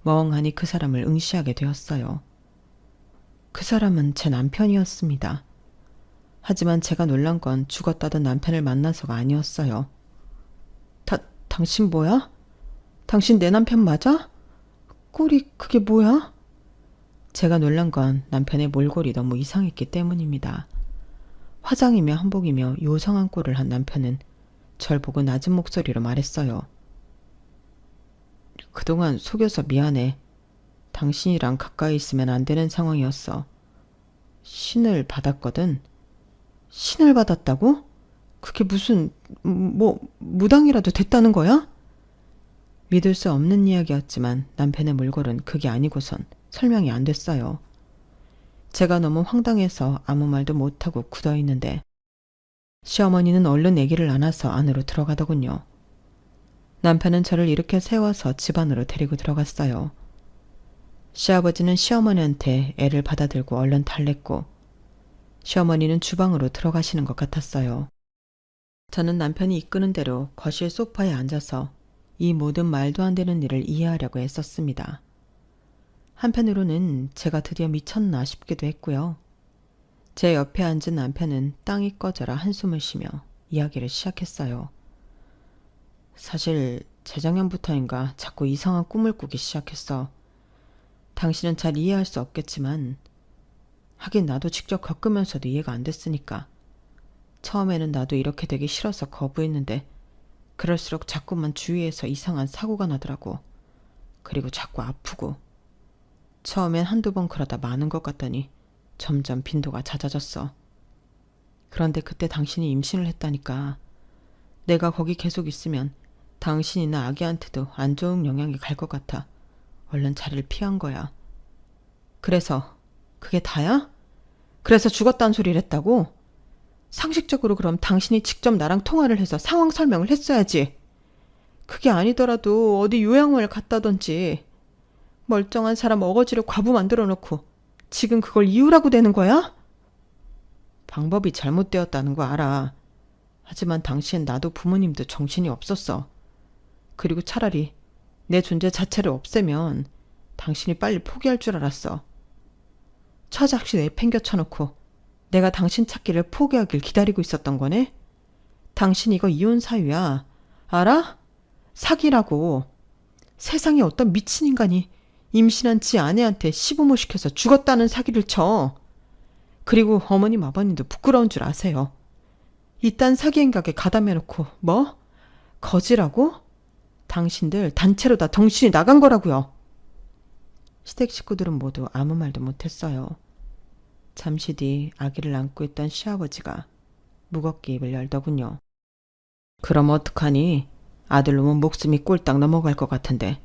멍하니 그 사람을 응시하게 되었어요. 그 사람은 제 남편이었습니다. 하지만 제가 놀란 건 죽었다던 남편을 만나서가 아니었어요. 당신 뭐야? 당신 내 남편 맞아? 꼴이 그게 뭐야? 제가 놀란 건 남편의 몰골이 너무 이상했기 때문입니다. 화장이며 한복이며 요상한 꼴을 한 남편은 절 보고 낮은 목소리로 말했어요. 그동안 속여서 미안해. 당신이랑 가까이 있으면 안 되는 상황이었어. 신을 받았거든. 신을 받았다고? 그게 무슨 무당이라도 됐다는 거야? 믿을 수 없는 이야기였지만 남편의 몰골은 그게 아니고선 설명이 안 됐어요. 제가 너무 황당해서 아무 말도 못하고 굳어있는데 시어머니는 얼른 아기를 안아서 안으로 들어가더군요. 남편은 저를 이렇게 세워서 집 안으로 데리고 들어갔어요. 시아버지는 시어머니한테 애를 받아들고 얼른 달랬고 시어머니는 주방으로 들어가시는 것 같았어요. 저는 남편이 이끄는 대로 거실 소파에 앉아서 이 모든 말도 안 되는 일을 이해하려고 애썼습니다. 한편으로는 제가 드디어 미쳤나 싶기도 했고요. 제 옆에 앉은 남편은 땅이 꺼져라 한숨을 쉬며 이야기를 시작했어요. 사실 재작년부터인가 자꾸 이상한 꿈을 꾸기 시작했어. 당신은 잘 이해할 수 없겠지만 하긴 나도 직접 겪으면서도 이해가 안 됐으니까. 처음에는 나도 이렇게 되기 싫어서 거부했는데 그럴수록 자꾸만 주위에서 이상한 사고가 나더라고. 그리고 자꾸 아프고. 처음엔 한두 번 그러다 많은 것 같더니 점점 빈도가 잦아졌어. 그런데 그때 당신이 임신을 했다니까. 내가 거기 계속 있으면 당신이나 아기한테도 안 좋은 영향이 갈 것 같아. 얼른 자리를 피한 거야. 그래서 그게 다야? 그래서 죽었다는 소리를 했다고? 상식적으로 그럼 당신이 직접 나랑 통화를 해서 상황 설명을 했어야지. 그게 아니더라도 어디 요양원을 갔다던지. 멀쩡한 사람 어거지로 과부 만들어 놓고 지금 그걸 이유라고 되는 거야? 방법이 잘못되었다는 거 알아. 하지만 당시엔 나도 부모님도 정신이 없었어. 그리고 차라리 내 존재 자체를 없애면 당신이 빨리 포기할 줄 알았어. 처작시 내팽겨 쳐놓고 내가 당신 찾기를 포기하길 기다리고 있었던 거네? 당신 이거 이혼 사유야. 알아? 사기라고. 세상에 어떤 미친 인간이 임신한 지 아내한테 시부모 시켜서 죽었다는 사기를 쳐. 그리고 어머님 아버님도 부끄러운 줄 아세요. 이딴 사기 행각에 가담해놓고 뭐? 거지라고? 당신들 단체로 다 정신이 나간 거라고요. 시댁 식구들은 모두 아무 말도 못했어요. 잠시 뒤 아기를 안고 있던 시아버지가 무겁게 입을 열더군요. 그럼 어떡하니? 아들 놈은 목숨이 꼴딱 넘어갈 것 같은데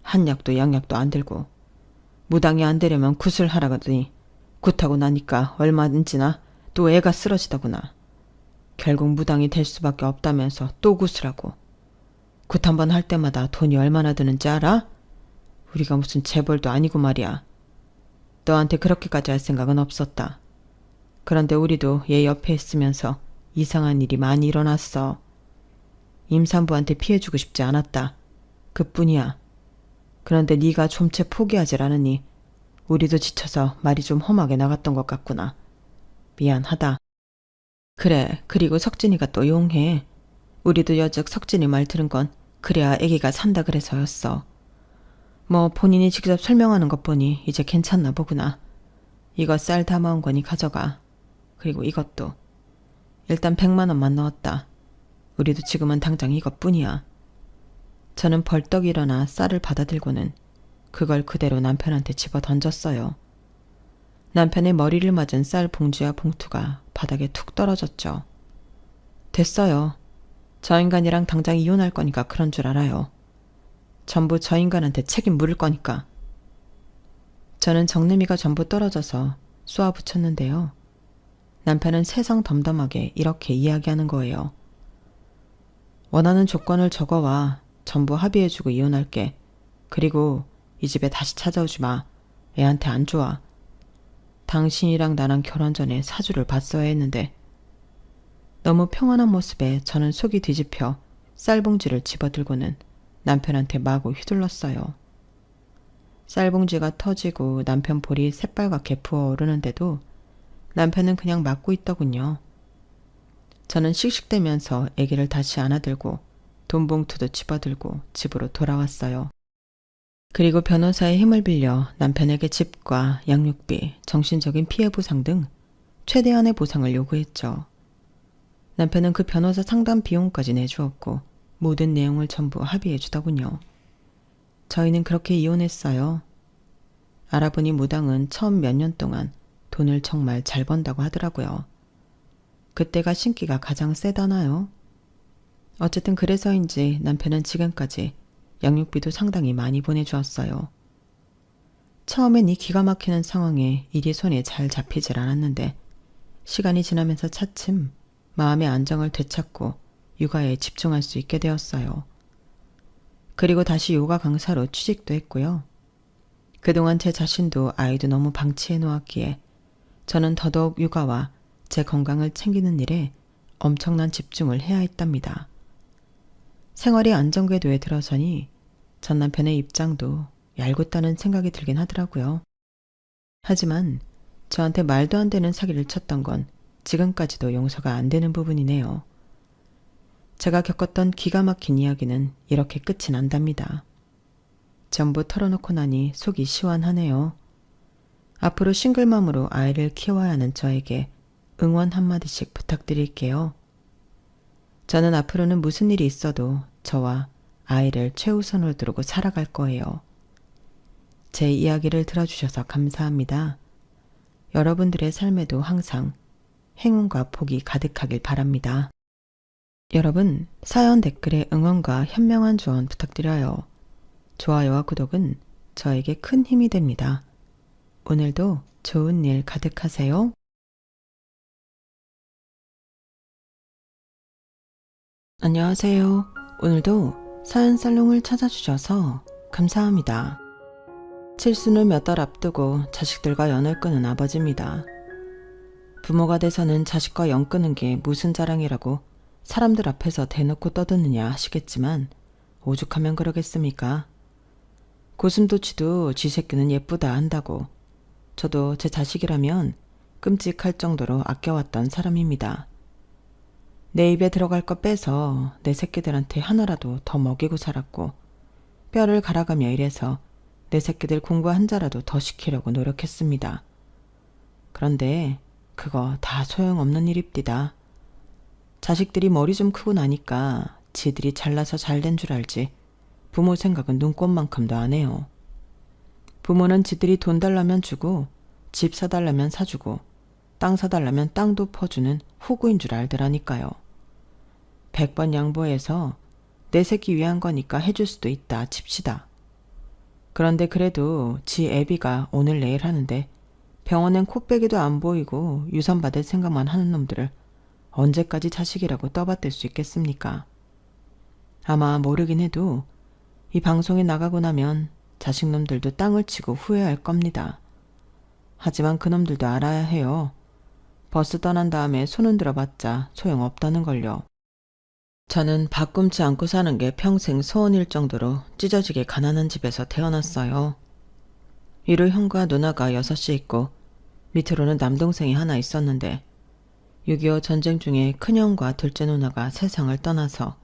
한약도 양약도 안 들고 무당이 안 되려면 굿을 하라 그러더니 굿하고 나니까 얼마든지나 또 애가 쓰러지더구나. 결국 무당이 될 수밖에 없다면서 또 굿을 하고. 굿 한 번 할 때마다 돈이 얼마나 드는지 알아? 우리가 무슨 재벌도 아니고 말이야. 너한테 그렇게까지 할 생각은 없었다. 그런데 우리도 얘 옆에 있으면서 이상한 일이 많이 일어났어. 임산부한테 피해주고 싶지 않았다. 그뿐이야. 그런데 네가 좀채 포기하질 않으니 우리도 지쳐서 말이 좀 험하게 나갔던 것 같구나. 미안하다. 그래, 그리고 석진이가 또 용해. 우리도 여즉 석진이 말 들은 건 그래야 아기가 산다 그래서였어. 뭐 본인이 직접 설명하는 것 보니 이제 괜찮나 보구나. 이거 쌀 담아온 거니 가져가. 그리고 이것도. 일단 100만 원만 넣었다. 우리도 지금은 당장 이것뿐이야. 저는 벌떡 일어나 쌀을 받아들고는 그걸 그대로 남편한테 집어 던졌어요. 남편의 머리를 맞은 쌀 봉지와 봉투가 바닥에 툭 떨어졌죠. 됐어요. 저 인간이랑 당장 이혼할 거니까 그런 줄 알아요. 전부 저 인간한테 책임 물을 거니까. 저는 정내미가 전부 떨어져서 쏘아붙였는데요. 남편은 세상 덤덤하게 이렇게 이야기하는 거예요. 원하는 조건을 적어와. 전부 합의해주고 이혼할게. 그리고 이 집에 다시 찾아오지 마. 애한테 안 좋아. 당신이랑 나랑 결혼 전에 사주를 봤어야 했는데. 너무 평안한 모습에 저는 속이 뒤집혀 쌀봉지를 집어들고는 남편한테 마구 휘둘렀어요. 쌀봉지가 터지고 남편 볼이 새빨갛게 부어오르는데도 남편은 그냥 맞고 있더군요. 저는 씩씩대면서 아기를 다시 안아들고 돈봉투도 집어들고 집으로 돌아왔어요. 그리고 변호사의 힘을 빌려 남편에게 집과 양육비, 정신적인 피해 보상 등 최대한의 보상을 요구했죠. 남편은 그 변호사 상담 비용까지 내주었고 모든 내용을 전부 합의해 주더군요. 저희는 그렇게 이혼했어요. 알아보니 무당은 처음 몇 년 동안 돈을 정말 잘 번다고 하더라고요. 그때가 신기가 가장 세다나요? 어쨌든 그래서인지 남편은 지금까지 양육비도 상당히 많이 보내주었어요. 처음엔 이 기가 막히는 상황에 일이 손에 잘 잡히질 않았는데 시간이 지나면서 차츰 마음의 안정을 되찾고 육아에 집중할 수 있게 되었어요. 그리고 다시 요가 강사로 취직도 했고요. 그동안 제 자신도 아이도 너무 방치해 놓았기에 저는 더더욱 육아와 제 건강을 챙기는 일에 엄청난 집중을 해야 했답니다. 생활이 안정궤도에 들어서니 전 남편의 입장도 얄궂다는 생각이 들긴 하더라고요. 하지만 저한테 말도 안 되는 사기를 쳤던 건 지금까지도 용서가 안 되는 부분이네요. 제가 겪었던 기가 막힌 이야기는 이렇게 끝이 난답니다. 전부 털어놓고 나니 속이 시원하네요. 앞으로 싱글맘으로 아이를 키워야 하는 저에게 응원 한마디씩 부탁드릴게요. 저는 앞으로는 무슨 일이 있어도 저와 아이를 최우선으로 두고 살아갈 거예요. 제 이야기를 들어주셔서 감사합니다. 여러분들의 삶에도 항상 행운과 복이 가득하길 바랍니다. 여러분, 사연 댓글에 응원과 현명한 조언 부탁드려요. 좋아요와 구독은 저에게 큰 힘이 됩니다. 오늘도 좋은 일 가득하세요. 안녕하세요. 오늘도 사연 살롱을 찾아주셔서 감사합니다. 칠순을 몇 달 앞두고 자식들과 연을 끄는 아버지입니다. 부모가 돼서는 자식과 연 끄는 게 무슨 자랑이라고 사람들 앞에서 대놓고 떠드느냐 하시겠지만 오죽하면 그러겠습니까? 고슴도치도 쥐 새끼는 예쁘다 한다고 저도 제 자식이라면 끔찍할 정도로 아껴왔던 사람입니다. 내 입에 들어갈 거 빼서 내 새끼들한테 하나라도 더 먹이고 살았고 뼈를 갈아가며 일해서 내 새끼들 공부 한 자라도 더 시키려고 노력했습니다. 그런데 그거 다 소용없는 일입디다. 자식들이 머리 좀 크고 나니까 지들이 잘나서 잘된 줄 알지 부모 생각은 눈꼽만큼도 안 해요. 부모는 지들이 돈 달라면 주고 집 사달라면 사주고 땅 사달라면 땅도 퍼주는 호구인 줄 알더라니까요. 100번 양보해서 내 새끼 위한 거니까 해줄 수도 있다 칩시다. 그런데 그래도 지 애비가 오늘 내일 하는데 병원엔 코빼기도 안 보이고 유산 받을 생각만 하는 놈들을 언제까지 자식이라고 떠받들 수 있겠습니까? 아마 모르긴 해도 이 방송에 나가고 나면 자식놈들도 땅을 치고 후회할 겁니다. 하지만 그놈들도 알아야 해요. 버스 떠난 다음에 손 흔들어 봤자 소용없다는 걸요. 저는 밥 굶지 않고 사는 게 평생 소원일 정도로 찢어지게 가난한 집에서 태어났어요. 위로 형과 누나가 6이 있고 밑으로는 남동생이 하나 있었는데 6.25 전쟁 중에 큰형과 둘째 누나가 세상을 떠나서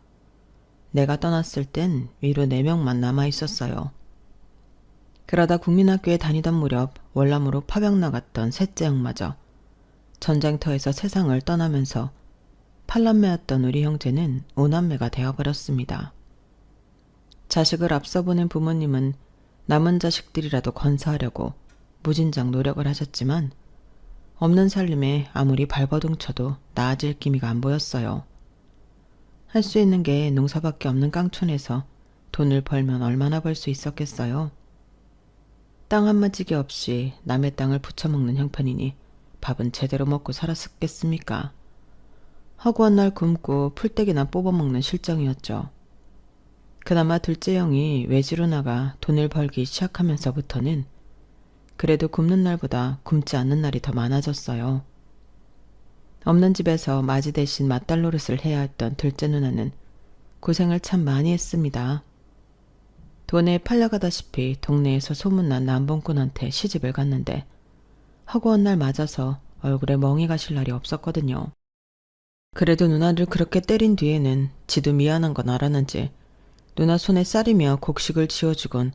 내가 떠났을 땐 위로 4명만 남아 있었어요. 그러다 국민학교에 다니던 무렵 월남으로 파병 나갔던 셋째 형마저 전쟁터에서 세상을 떠나면서 8남매였던 우리 형제는 5남매가 되어버렸습니다. 자식을 앞서 보낸 부모님은 남은 자식들이라도 건사하려고 무진장 노력을 하셨지만 없는 살림에 아무리 발버둥 쳐도 나아질 기미가 안 보였어요. 할 수 있는 게 농사밖에 없는 깡촌에서 돈을 벌면 얼마나 벌 수 있었겠어요. 땅 한마지기 없이 남의 땅을 부쳐먹는 형편이니 밥은 제대로 먹고 살았겠습니까? 허구한 날 굶고 풀떼기나 뽑아먹는 실정이었죠. 그나마 둘째 형이 외지로 나가 돈을 벌기 시작하면서부터는 그래도 굶는 날보다 굶지 않는 날이 더 많아졌어요. 없는 집에서 맞이 대신 맏딸 노릇을 해야 했던 둘째 누나는 고생을 참 많이 했습니다. 돈에 팔려가다시피 동네에서 소문난 남봉꾼한테 시집을 갔는데 허구한 날 맞아서 얼굴에 멍이 가실 날이 없었거든요. 그래도 누나를 그렇게 때린 뒤에는 지도 미안한 건 알았는지 누나 손에 쌀이며 곡식을 지어주곤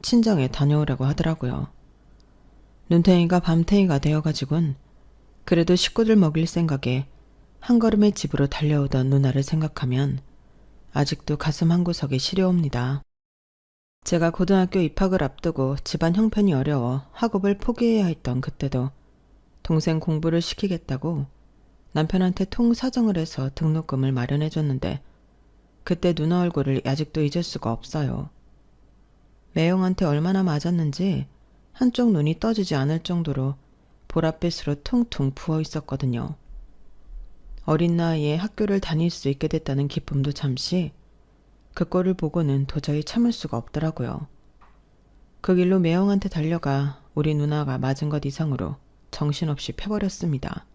친정에 다녀오라고 하더라고요. 눈탱이가 밤탱이가 되어가지곤 그래도 식구들 먹일 생각에 한 걸음의 집으로 달려오던 누나를 생각하면 아직도 가슴 한구석이 시려옵니다. 제가 고등학교 입학을 앞두고 집안 형편이 어려워 학업을 포기해야 했던 그때도 동생 공부를 시키겠다고 남편한테 통사정을 해서 등록금을 마련해줬는데 그때 누나 얼굴을 아직도 잊을 수가 없어요. 매형한테 얼마나 맞았는지 한쪽 눈이 떠지지 않을 정도로 보랏빛으로 퉁퉁 부어 있었거든요. 어린 나이에 학교를 다닐 수 있게 됐다는 기쁨도 잠시 그 꼴을 보고는 도저히 참을 수가 없더라고요. 그 길로 매형한테 달려가 우리 누나가 맞은 것 이상으로 정신없이 패버렸습니다.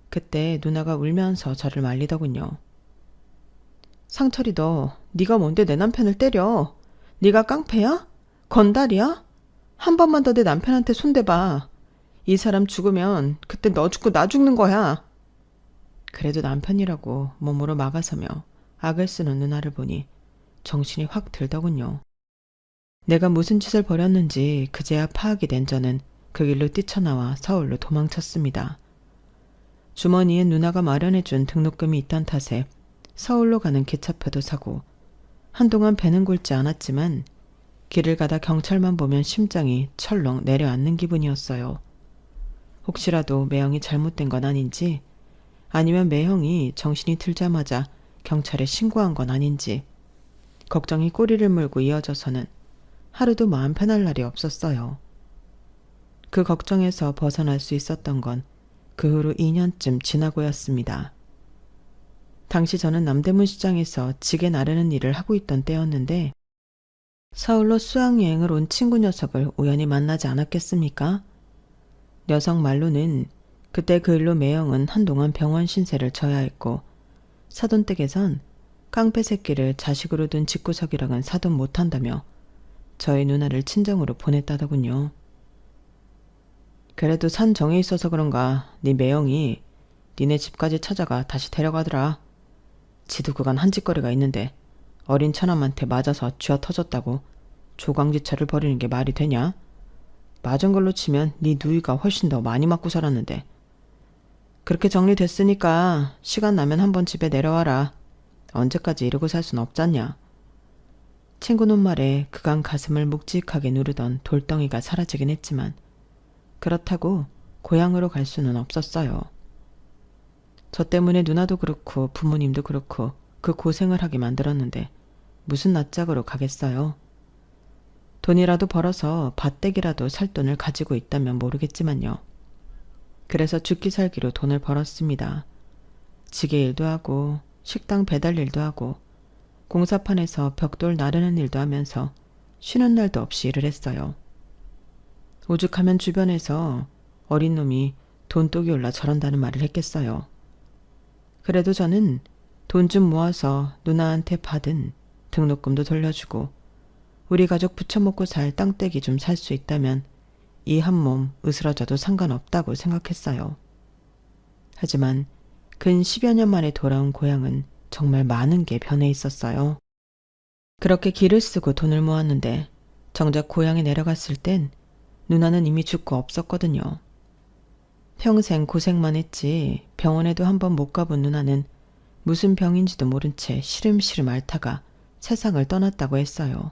그때 누나가 울면서 저를 말리더군요. 상철이 너 네가 뭔데 내 남편을 때려? 네가 깡패야? 건달이야? 한 번만 더 내 남편한테 손대봐. 이 사람 죽으면 그때 너 죽고 나 죽는 거야. 그래도 남편이라고 몸으로 막아서며 악을 쓰는 누나를 보니 정신이 확 들더군요. 내가 무슨 짓을 벌였는지 그제야 파악이 된 저는 그 길로 뛰쳐나와 서울로 도망쳤습니다. 주머니에 누나가 마련해준 등록금이 있던 탓에 서울로 가는 기차표도 사고 한동안 배는 곪지 않았지만 길을 가다 경찰만 보면 심장이 철렁 내려앉는 기분이었어요. 혹시라도 매형이 잘못된 건 아닌지 아니면 매형이 정신이 들자마자 경찰에 신고한 건 아닌지 걱정이 꼬리를 물고 이어져서는 하루도 마음 편할 날이 없었어요. 그 걱정에서 벗어날 수 있었던 건 그 후로 2년쯤 지나고였습니다. 당시 저는 남대문 시장에서 지게 나르는 일을 하고 있던 때였는데 서울로 수학여행을 온 친구 녀석을 우연히 만나지 않았겠습니까? 녀석 말로는 그때 그 일로 매형은 한동안 병원 신세를 져야 했고 사돈댁에선 깡패 새끼를 자식으로 둔 집구석이랑은 사돈 못한다며 저희 누나를 친정으로 보냈다더군요. 그래도 산 정이 있어서 그런가 네 매형이 니네 집까지 찾아가 다시 데려가더라. 지도 그간 한 짓거리가 있는데 어린 처남한테 맞아서 쥐어 터졌다고 조강지처를 벌이는 게 말이 되냐? 맞은 걸로 치면 네 누이가 훨씬 더 많이 맞고 살았는데. 그렇게 정리됐으니까 시간 나면 한번 집에 내려와라. 언제까지 이러고 살 순 없잖냐. 친구놈 말에 그간 가슴을 묵직하게 누르던 돌덩이가 사라지긴 했지만 그렇다고 고향으로 갈 수는 없었어요. 저 때문에 누나도 그렇고 부모님도 그렇고 그 고생을 하게 만들었는데 무슨 낯짝으로 가겠어요. 돈이라도 벌어서 밭대기라도 살 돈을 가지고 있다면 모르겠지만요. 그래서 죽기 살기로 돈을 벌었습니다. 지게 일도 하고 식당 배달 일도 하고 공사판에서 벽돌 나르는 일도 하면서 쉬는 날도 없이 일을 했어요. 오죽하면 주변에서 어린 놈이 돈독이 올라 저런다는 말을 했겠어요. 그래도 저는 돈 좀 모아서 누나한테 받은 등록금도 돌려주고 우리 가족 부쳐먹고 살 땅떼기 좀 살 수 있다면 이 한 몸 으스러져도 상관없다고 생각했어요. 하지만 근 10여 년 만에 돌아온 고향은 정말 많은 게 변해 있었어요. 그렇게 길을 쓰고 돈을 모았는데 정작 고향에 내려갔을 땐 누나는 이미 죽고 없었거든요. 평생 고생만 했지 병원에도 한번 못 가본 누나는 무슨 병인지도 모른 채 시름시름 앓다가 세상을 떠났다고 했어요.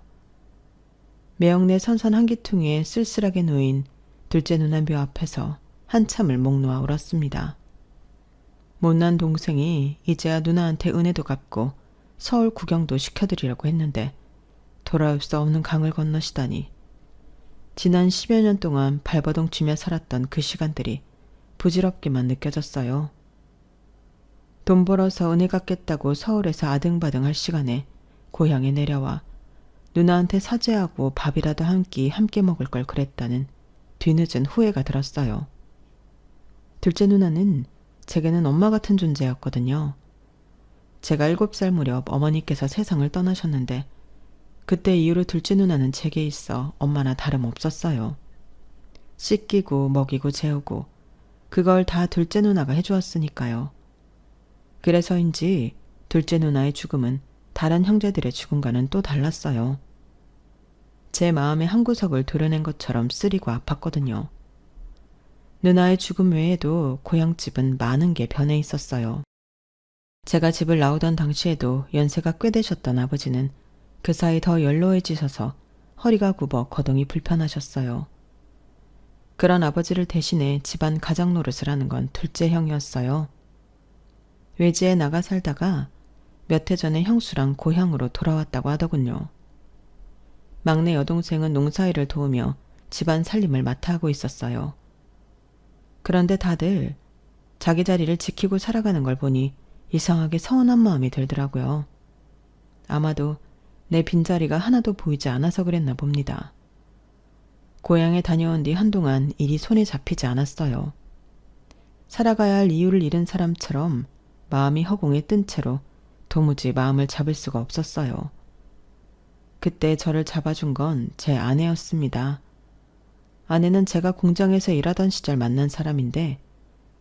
매형네 선선 한기퉁이에 쓸쓸하게 놓인 둘째 누나 묘 앞에서 한참을 목 놓아 울었습니다. 못난 동생이 이제야 누나한테 은혜도 갚고 서울 구경도 시켜드리려고 했는데 돌아올 수 없는 강을 건너시다니. 지난 10여 년 동안 발버둥 치며 살았던 그 시간들이 부질없게만 느껴졌어요. 돈 벌어서 은혜 갚겠다고 서울에서 아등바등 할 시간에 고향에 내려와 누나한테 사죄하고 밥이라도 한 끼 함께 먹을 걸 그랬다는 뒤늦은 후회가 들었어요. 둘째 누나는 제게는 엄마 같은 존재였거든요. 제가 7살 무렵 어머니께서 세상을 떠나셨는데 그때 이후로 둘째 누나는 제게 있어 엄마나 다름없었어요. 씻기고 먹이고 재우고 그걸 다 둘째 누나가 해주었으니까요. 그래서인지 둘째 누나의 죽음은 다른 형제들의 죽음과는 또 달랐어요. 제 마음의 한구석을 도려낸 것처럼 쓰리고 아팠거든요. 누나의 죽음 외에도 고향집은 많은 게 변해 있었어요. 제가 집을 나오던 당시에도 연세가 꽤 되셨던 아버지는 그 사이 더 연로해지셔서 허리가 굽어 거동이 불편하셨어요. 그런 아버지를 대신해 집안 가장 노릇을 하는 건 둘째 형이었어요. 외지에 나가 살다가 몇 해 전에 형수랑 고향으로 돌아왔다고 하더군요. 막내 여동생은 농사일을 도우며 집안 살림을 맡아 하고 있었어요. 그런데 다들 자기 자리를 지키고 살아가는 걸 보니 이상하게 서운한 마음이 들더라고요. 아마도 내 빈자리가 하나도 보이지 않아서 그랬나 봅니다. 고향에 다녀온 뒤 한동안 일이 손에 잡히지 않았어요. 살아가야 할 이유를 잃은 사람처럼 마음이 허공에 뜬 채로 도무지 마음을 잡을 수가 없었어요. 그때 저를 잡아준 건 제 아내였습니다. 아내는 제가 공장에서 일하던 시절 만난 사람인데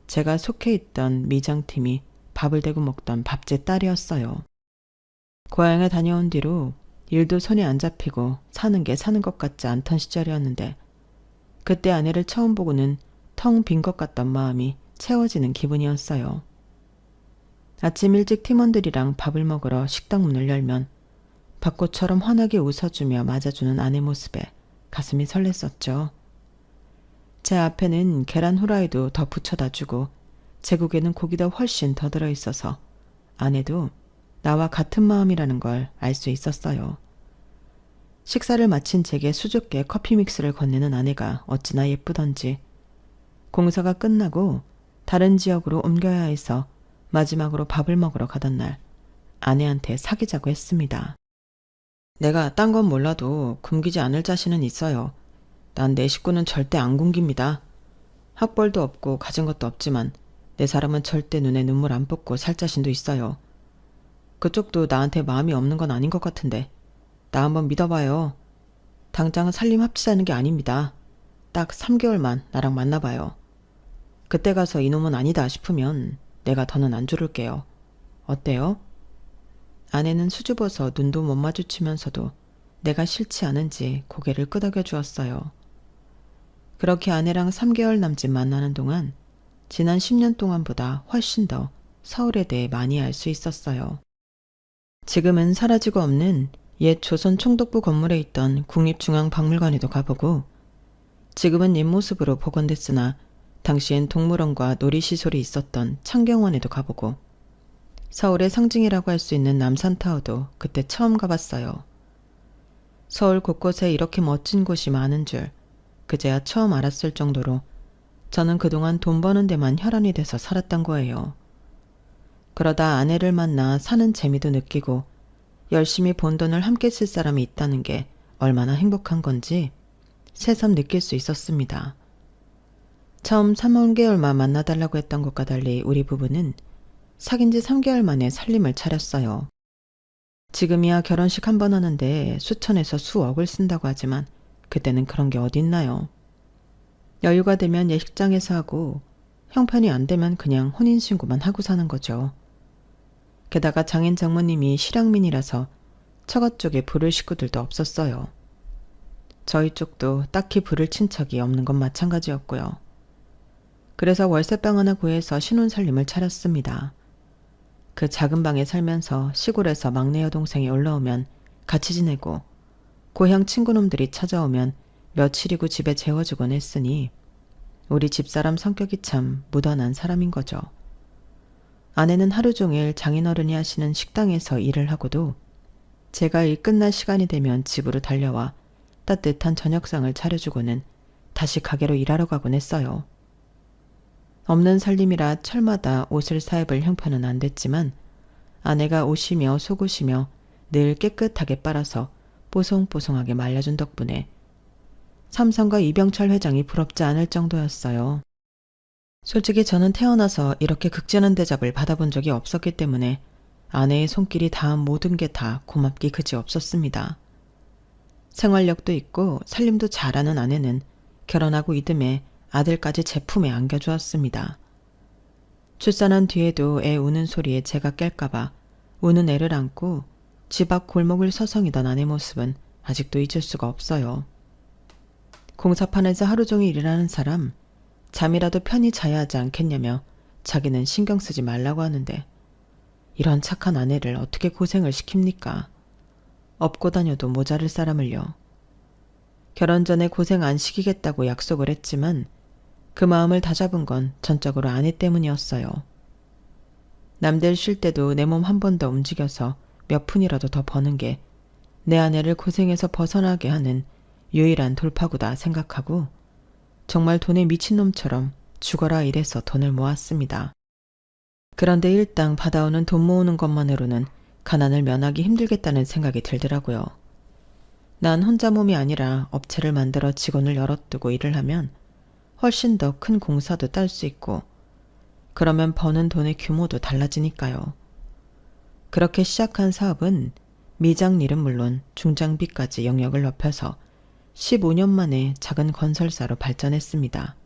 제가 속해 있던 미장팀이 밥을 대고 먹던 밥집 딸이었어요. 고향에 다녀온 뒤로 일도 손에 안 잡히고 사는 게 사는 것 같지 않던 시절이었는데 그때 아내를 처음 보고는 텅 빈 것 같던 마음이 채워지는 기분이었어요. 아침 일찍 팀원들이랑 밥을 먹으러 식당 문을 열면 벚꽃처럼 환하게 웃어주며 맞아주는 아내 모습에 가슴이 설렜었죠. 제 앞에는 계란 후라이도 더 부쳐다 주고 제국에는 고기가 훨씬 더 들어있어서 아내도 나와 같은 마음이라는 걸 알 수 있었어요. 식사를 마친 제게 수줍게 커피 믹스를 건네는 아내가 어찌나 예쁘던지 공사가 끝나고 다른 지역으로 옮겨야 해서 마지막으로 밥을 먹으러 가던 날 아내한테 사귀자고 했습니다. 내가 딴 건 몰라도 굶기지 않을 자신은 있어요. 난 내 식구는 절대 안 굶깁니다. 학벌도 없고 가진 것도 없지만 내 사람은 절대 눈에 눈물 안 붓고 살 자신도 있어요. 그쪽도 나한테 마음이 없는 건 아닌 것 같은데 나 한번 믿어봐요. 당장 살림 합치자는 게 아닙니다. 딱 3개월만 나랑 만나봐요. 그때 가서 이놈은 아니다 싶으면 내가 더는 안 조를게요. 어때요? 아내는 수줍어서 눈도 못 마주치면서도 내가 싫지 않은지 고개를 끄덕여 주었어요. 그렇게 아내랑 3개월 남짓 만나는 동안 지난 10년 동안보다 훨씬 더 서울에 대해 많이 알 수 있었어요. 지금은 사라지고 없는 옛 조선 총독부 건물에 있던 국립중앙박물관에도 가보고 지금은 옛 모습으로 복원됐으나 당시엔 동물원과 놀이시설이 있었던 창경원에도 가보고 서울의 상징이라고 할 수 있는 남산타워도 그때 처음 가봤어요. 서울 곳곳에 이렇게 멋진 곳이 많은 줄 그제야 처음 알았을 정도로 저는 그동안 돈 버는 데만 혈안이 돼서 살았던 거예요. 그러다 아내를 만나 사는 재미도 느끼고 열심히 번 돈을 함께 쓸 사람이 있다는 게 얼마나 행복한 건지 새삼 느낄 수 있었습니다. 처음 3개월만 만나달라고 했던 것과 달리 우리 부부는 사귄 지 3개월 만에 살림을 차렸어요. 지금이야 결혼식 한 번 하는데 수천에서 수억을 쓴다고 하지만 그때는 그런 게 어딨나요. 여유가 되면 예식장에서 하고 형편이 안 되면 그냥 혼인신고만 하고 사는 거죠. 게다가 장인 장모님이 실향민이라서 처가 쪽에 부를 식구들도 없었어요. 저희 쪽도 딱히 부를 친척이 없는 건 마찬가지였고요. 그래서 월세방 하나 구해서 신혼살림을 차렸습니다. 그 작은 방에 살면서 시골에서 막내 여동생이 올라오면 같이 지내고 고향 친구놈들이 찾아오면 며칠이고 집에 재워주곤 했으니 우리 집사람 성격이 참 무던한 사람인 거죠. 아내는 하루 종일 장인어른이 하시는 식당에서 일을 하고도 제가 일 끝날 시간이 되면 집으로 달려와 따뜻한 저녁상을 차려주고는 다시 가게로 일하러 가곤 했어요. 없는 살림이라 철마다 옷을 사입을 형편은 안 됐지만 아내가 옷이며 속옷이며 늘 깨끗하게 빨아서 뽀송뽀송하게 말려준 덕분에 삼성과 이병철 회장이 부럽지 않을 정도였어요. 솔직히 저는 태어나서 이렇게 극진한 대접을 받아본 적이 없었기 때문에 아내의 손길이 닿은 모든 게 다 고맙기 그지 없었습니다. 생활력도 있고 살림도 잘하는 아내는 결혼하고 이듬해 아들까지 제 품에 안겨주었습니다. 출산한 뒤에도 애 우는 소리에 제가 깰까봐 우는 애를 안고 집 앞 골목을 서성이던 아내 모습은 아직도 잊을 수가 없어요. 공사판에서 하루 종일 일하는 사람 잠이라도 편히 자야 하지 않겠냐며 자기는 신경 쓰지 말라고 하는데 이런 착한 아내를 어떻게 고생을 시킵니까? 업고 다녀도 모자랄 사람을요. 결혼 전에 고생 안 시키겠다고 약속을 했지만 그 마음을 다잡은 건 전적으로 아내 때문이었어요. 남들 쉴 때도 내 몸 한 번 더 움직여서 몇 푼이라도 더 버는 게 내 아내를 고생에서 벗어나게 하는 유일한 돌파구다 생각하고 정말 돈에 미친놈처럼 죽어라 이래서 돈을 모았습니다. 그런데 일당 받아오는 돈 모으는 것만으로는 가난을 면하기 힘들겠다는 생각이 들더라고요. 난 혼자 몸이 아니라 업체를 만들어 직원을 여럿 두고 일을 하면 훨씬 더 큰 공사도 딸 수 있고 그러면 버는 돈의 규모도 달라지니까요. 그렇게 시작한 사업은 미장일은 물론 중장비까지 영역을 넓혀서 15년 만에 작은 건설사로 발전했습니다.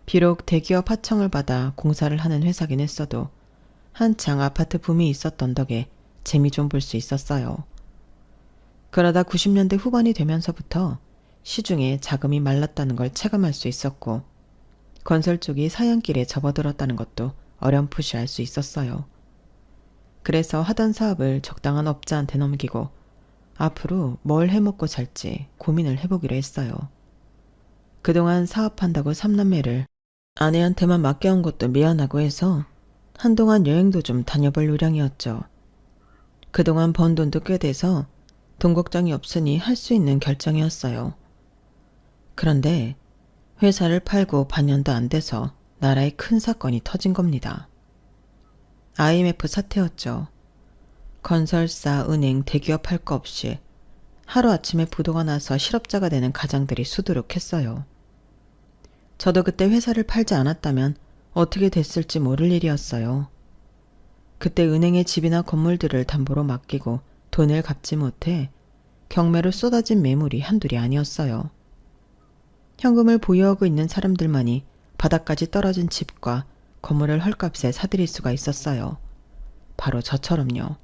비록 대기업 하청을 받아 공사를 하는 회사긴 했어도 한창 아파트 붐이 있었던 덕에 재미 좀 볼 수 있었어요. 그러다 90년대 후반이 되면서부터 시중에 자금이 말랐다는 걸 체감할 수 있었고 건설 쪽이 사양길에 접어들었다는 것도 어렴풋이 알 수 있었어요. 그래서 하던 사업을 적당한 업자한테 넘기고 앞으로 뭘 해먹고 살지 고민을 해보기로 했어요. 그동안 사업한다고 삼남매를 아내한테만 맡겨온 것도 미안하고 해서 한동안 여행도 좀 다녀볼 요량이었죠. 그동안 번 돈도 꽤 돼서 돈 걱정이 없으니 할 수 있는 결정이었어요. 그런데 회사를 팔고 반년도 안 돼서 나라에 큰 사건이 터진 겁니다. IMF 사태였죠. 건설사, 은행, 대기업 할 거 없이 하루아침에 부도가 나서 실업자가 되는 가장들이 수두룩했어요. 저도 그때 회사를 팔지 않았다면 어떻게 됐을지 모를 일이었어요. 그때 은행에 집이나 건물들을 담보로 맡기고 돈을 갚지 못해 경매로 쏟아진 매물이 한둘이 아니었어요. 현금을 보유하고 있는 사람들만이 바닥까지 떨어진 집과 건물을 헐값에 사들일 수가 있었어요. 바로 저처럼요.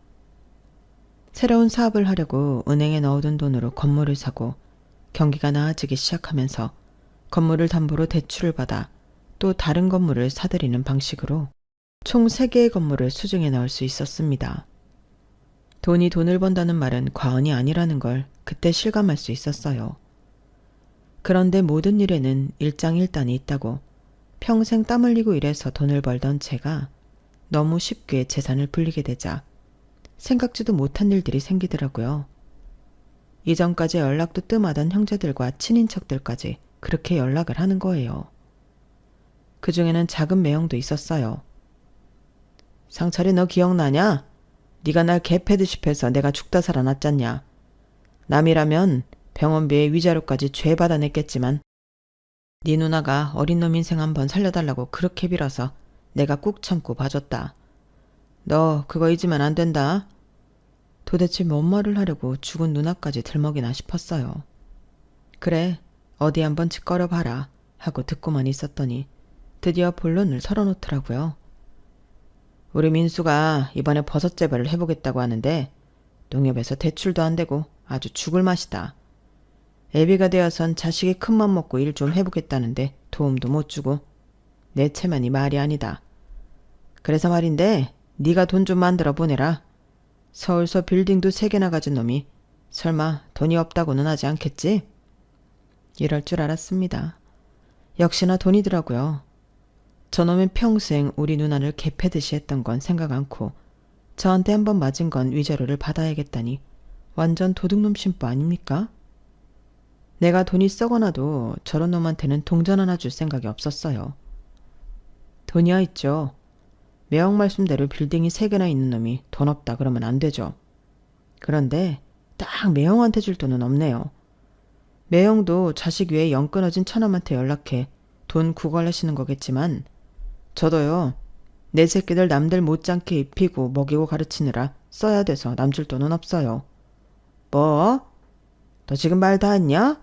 새로운 사업을 하려고 은행에 넣어둔 돈으로 건물을 사고 경기가 나아지기 시작하면서 건물을 담보로 대출을 받아 또 다른 건물을 사들이는 방식으로 총 3개의 건물을 수중에 넣을 수 있었습니다. 돈이 돈을 번다는 말은 과언이 아니라는 걸 그때 실감할 수 있었어요. 그런데 모든 일에는 일장일단이 있다고 평생 땀 흘리고 일해서 돈을 벌던 제가 너무 쉽게 재산을 불리게 되자 생각지도 못한 일들이 생기더라고요. 이전까지 연락도 뜸하던 형제들과 친인척들까지 그렇게 연락을 하는 거예요. 그 중에는 작은 매형도 있었어요. 상철이 너 기억나냐? 네가 날 개패듯이 해서 내가 죽다 살아났잖냐. 남이라면 병원비에 위자료까지 죄받아냈겠지만 네 누나가 어린 놈 인생 한번 살려달라고 그렇게 빌어서 내가 꾹 참고 봐줬다. 너 그거 잊으면 안 된다. 도대체 뭔 말을 하려고 죽은 누나까지 들먹이나 싶었어요. 그래, 어디 한번 짓거려 봐라 하고 듣고만 있었더니 드디어 본론을 털어놓더라고요. 우리 민수가 이번에 버섯 재배를 해보겠다고 하는데 농협에서 대출도 안 되고 아주 죽을 맛이다. 애비가 되어선 자식이 큰맘 먹고 일 좀 해보겠다는데 도움도 못 주고 내 체면이 말이 아니다. 그래서 말인데 네가 돈 좀 만들어 보내라. 서울서 빌딩도 3개나 가진 놈이 설마 돈이 없다고는 하지 않겠지? 이럴 줄 알았습니다. 역시나 돈이더라고요. 저놈은 평생 우리 누나를 개패듯이 했던 건 생각 않고 저한테 한번 맞은 건 위자료를 받아야겠다니 완전 도둑놈 심보 아닙니까? 내가 돈이 썩어나도 저런 놈한테는 동전 하나 줄 생각이 없었어요. 돈이야 있죠. 매형 말씀대로 빌딩이 3개나 있는 놈이 돈 없다 그러면 안 되죠. 그런데 딱 매형한테 줄 돈은 없네요. 매형도 자식 외에 영 끊어진 처남한테 연락해 돈 구걸하시는 거겠지만 저도요. 내 새끼들 남들 못지않게 입히고 먹이고 가르치느라 써야 돼서 남줄 돈은 없어요. 뭐? 너 지금 말 다 했냐?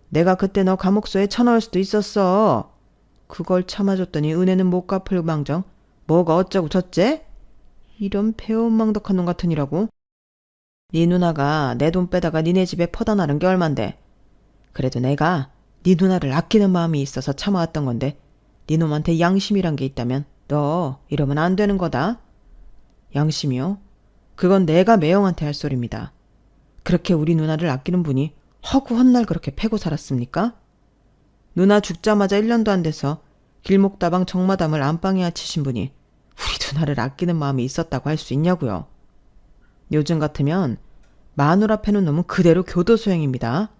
내가 그때 너 감옥소에 쳐넣을 수도 있었어. 그걸 참아줬더니 은혜는 못 갚을 망정 뭐가 어쩌고 저째? 이런 배은망덕한 놈 같으니라고. 네 누나가 내 돈 빼다가 니네 집에 퍼다 나른 게 얼만데. 그래도 내가 네 누나를 아끼는 마음이 있어서 참아왔던 건데 네 놈한테 양심이란 게 있다면 너 이러면 안 되는 거다. 양심이요? 그건 내가 매형한테 할 소리입니다. 그렇게 우리 누나를 아끼는 분이 허구 헛날 그렇게 패고 살았습니까? 누나 죽자마자 1년도 안 돼서 길목다방 정마담을 안방에 앉히신 분이 우리 누나를 아끼는 마음이 있었다고 할 수 있냐고요. 요즘 같으면 마누라 패는 놈은 그대로 교도소행입니다.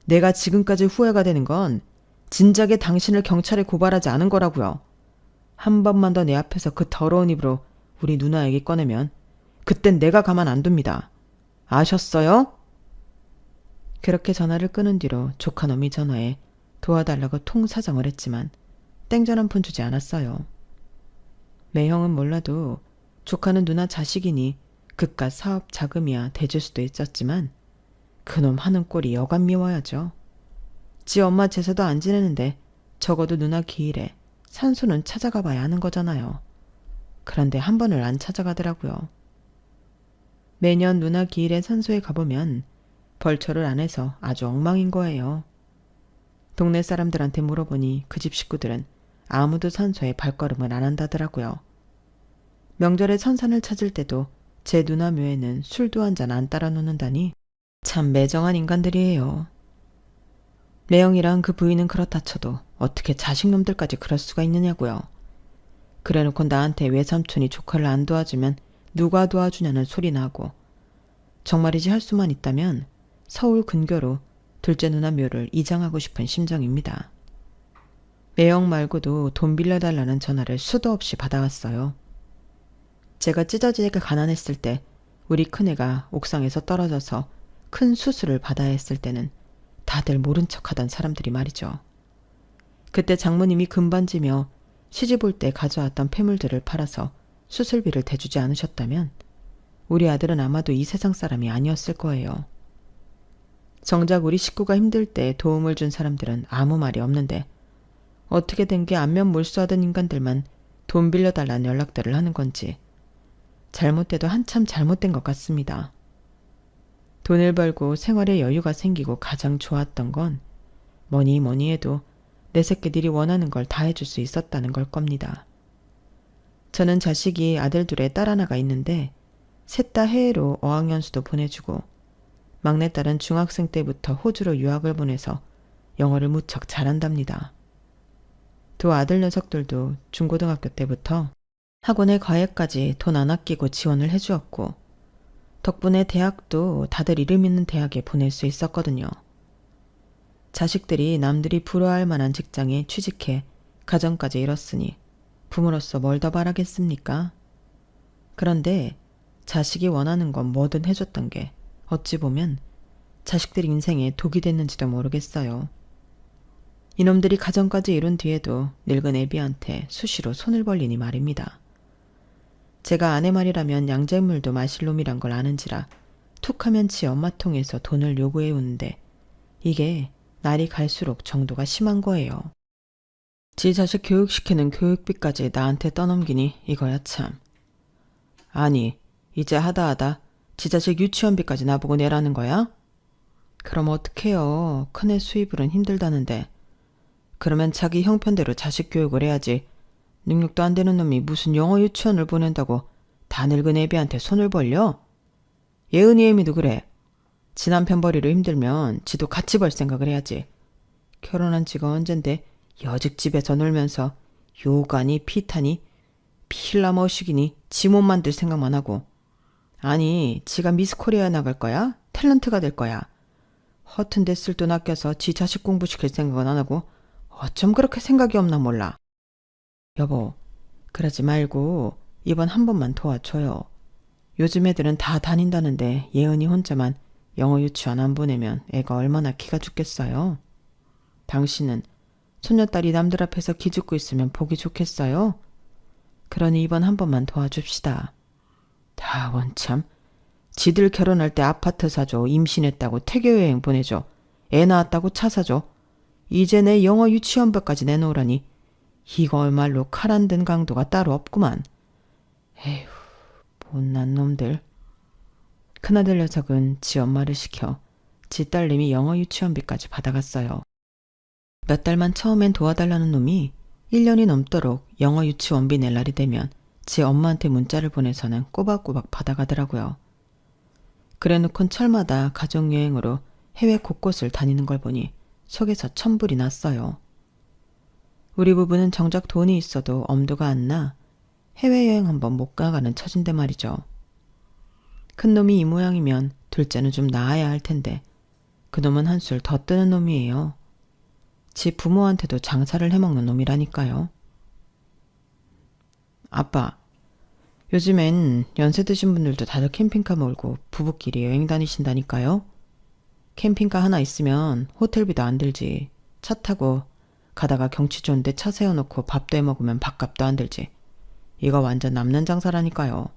내가 지금까지 후회가 되는 건 진작에 당신을 경찰에 고발하지 않은 거라고요. 한 번만 더 내 앞에서 그 더러운 입으로 우리 누나 얘기 꺼내면 그땐 내가 가만 안 둡니다. 아셨어요? 그렇게 전화를 끊은 뒤로 조카놈이 전화해 도와달라고 통사정을 했지만 땡전 한 푼 주지 않았어요. 매형은 몰라도 조카는 누나 자식이니 그깟 사업 자금이야 대줄 수도 있었지만 그놈 하는 꼴이 여간 미워야죠. 지 엄마 제사도 안 지내는데 적어도 누나 기일에 산소는 찾아가 봐야 하는 거잖아요. 그런데 한 번을 안 찾아가더라고요. 매년 누나 기일에 산소에 가보면 벌초를 안 해서 아주 엉망인 거예요. 동네 사람들한테 물어보니 그 집 식구들은 아무도 산소에 발걸음을 안 한다더라고요. 명절에 선산을 찾을 때도 제 누나 묘에는 술도 한 잔 안 따라 놓는다니 참 매정한 인간들이에요. 매영이랑 그 부인은 그렇다 쳐도 어떻게 자식놈들까지 그럴 수가 있느냐고요. 그래놓고 나한테 외삼촌이 조카를 안 도와주면 누가 도와주냐는 소리 나고, 정말이지 할 수만 있다면 서울 근교로 둘째 누나 묘를 이장하고 싶은 심정입니다. 매영 말고도 돈 빌려달라는 전화를 수도 없이 받아왔어요. 제가 찢어지게 가난했을 때 우리 큰애가 옥상에서 떨어져서 큰 수술을 받아야 했을 때는 다들 모른 척하던 사람들이 말이죠. 그때 장모님이 금반지며 시집 올 때 가져왔던 폐물들을 팔아서 수술비를 대주지 않으셨다면 우리 아들은 아마도 이 세상 사람이 아니었을 거예요. 정작 우리 식구가 힘들 때 도움을 준 사람들은 아무 말이 없는데 어떻게 된 게 안면 몰수하던 인간들만 돈 빌려달라는 연락들을 하는 건지 잘못돼도 한참 잘못된 것 같습니다. 돈을 벌고 생활에 여유가 생기고 가장 좋았던 건 뭐니 뭐니 해도 내 새끼들이 원하는 걸 다 해줄 수 있었다는 걸 겁니다. 저는 자식이 아들 둘에 딸 하나가 있는데 셋 다 해외로 어학연수도 보내주고 막내딸은 중학생 때부터 호주로 유학을 보내서 영어를 무척 잘한답니다. 두 아들 녀석들도 중고등학교 때부터 학원에 과외까지 돈 안 아끼고 지원을 해주었고 덕분에 대학도 다들 이름 있는 대학에 보낼 수 있었거든요. 자식들이 남들이 부러워할 만한 직장에 취직해 가정까지 이뤘으니 부모로서 뭘 더 바라겠습니까? 그런데 자식이 원하는 건 뭐든 해줬던 게 어찌 보면 자식들 인생에 독이 됐는지도 모르겠어요. 이놈들이 가정까지 이룬 뒤에도 늙은 애비한테 수시로 손을 벌리니 말입니다. 제가 아내 말이라면 양잿물도 마실 놈이란 걸 아는지라 툭하면 지 엄마 통해서 돈을 요구해 오는데 이게 날이 갈수록 정도가 심한 거예요. 지 자식 교육시키는 교육비까지 나한테 떠넘기니 이거야 참. 아니 이제 하다 지 자식 유치원비까지 나보고 내라는 거야? 그럼 어떡해요. 큰애 수입으론 힘들다는데. 그러면 자기 형편대로 자식 교육을 해야지. 능력도 안 되는 놈이 무슨 영어 유치원을 보낸다고 다 늙은 애비한테 손을 벌려? 예은이 애미도 그래. 지 남편 벌이로 힘들면 지도 같이 벌 생각을 해야지. 결혼한 지가 언젠데 여직 집에서 놀면서 요가니 피타니 필라 머시기니 지 몸 만들 생각만 하고. 아니 지가 미스코리아 나갈 거야? 탤런트가 될 거야? 허튼 데 쓸 돈 아껴서 지 자식 공부시킬 생각은 안 하고 어쩜 그렇게 생각이 없나 몰라. 여보, 그러지 말고 이번 한 번만 도와줘요. 요즘 애들은 다 다닌다는데 예은이 혼자만 영어 유치원 안 보내면 애가 얼마나 기가 죽겠어요. 당신은 손녀딸이 남들 앞에서 기죽고 있으면 보기 좋겠어요? 그러니 이번 한 번만 도와줍시다. 다 원참. 지들 결혼할 때 아파트 사줘, 임신했다고 태교여행 보내줘, 애 낳았다고 차 사줘. 이제 내 영어 유치원비까지 내놓으라니 이거말로 칼 안 든 강도가 따로 없구만. 에휴, 못난 놈들. 큰아들 녀석은 지 엄마를 시켜 지 딸님이 영어 유치원비까지 받아갔어요. 몇 달만 처음엔 도와달라는 놈이 1년이 넘도록 영어 유치원비 낼 날이 되면 지 엄마한테 문자를 보내서는 꼬박꼬박 받아가더라고요. 그래놓곤 철마다 가족여행으로 해외 곳곳을 다니는 걸 보니 속에서 천불이 났어요. 우리 부부는 정작 돈이 있어도 엄두가 안 나 해외여행 한번 못 가가는 처진데 말이죠. 큰놈이 이 모양이면 둘째는 좀 나아야 할 텐데 그놈은 한술 더 뜨는 놈이에요. 지 부모한테도 장사를 해먹는 놈이라니까요. 아빠, 요즘엔 연세 드신 분들도 다들 캠핑카 몰고 부부끼리 여행 다니신다니까요. 캠핑카 하나 있으면 호텔비도 안 들지. 차 타고 가다가 경치 좋은데 차 세워놓고 밥도 해먹으면 밥값도 안 들지. 이거 완전 남는 장사라니까요.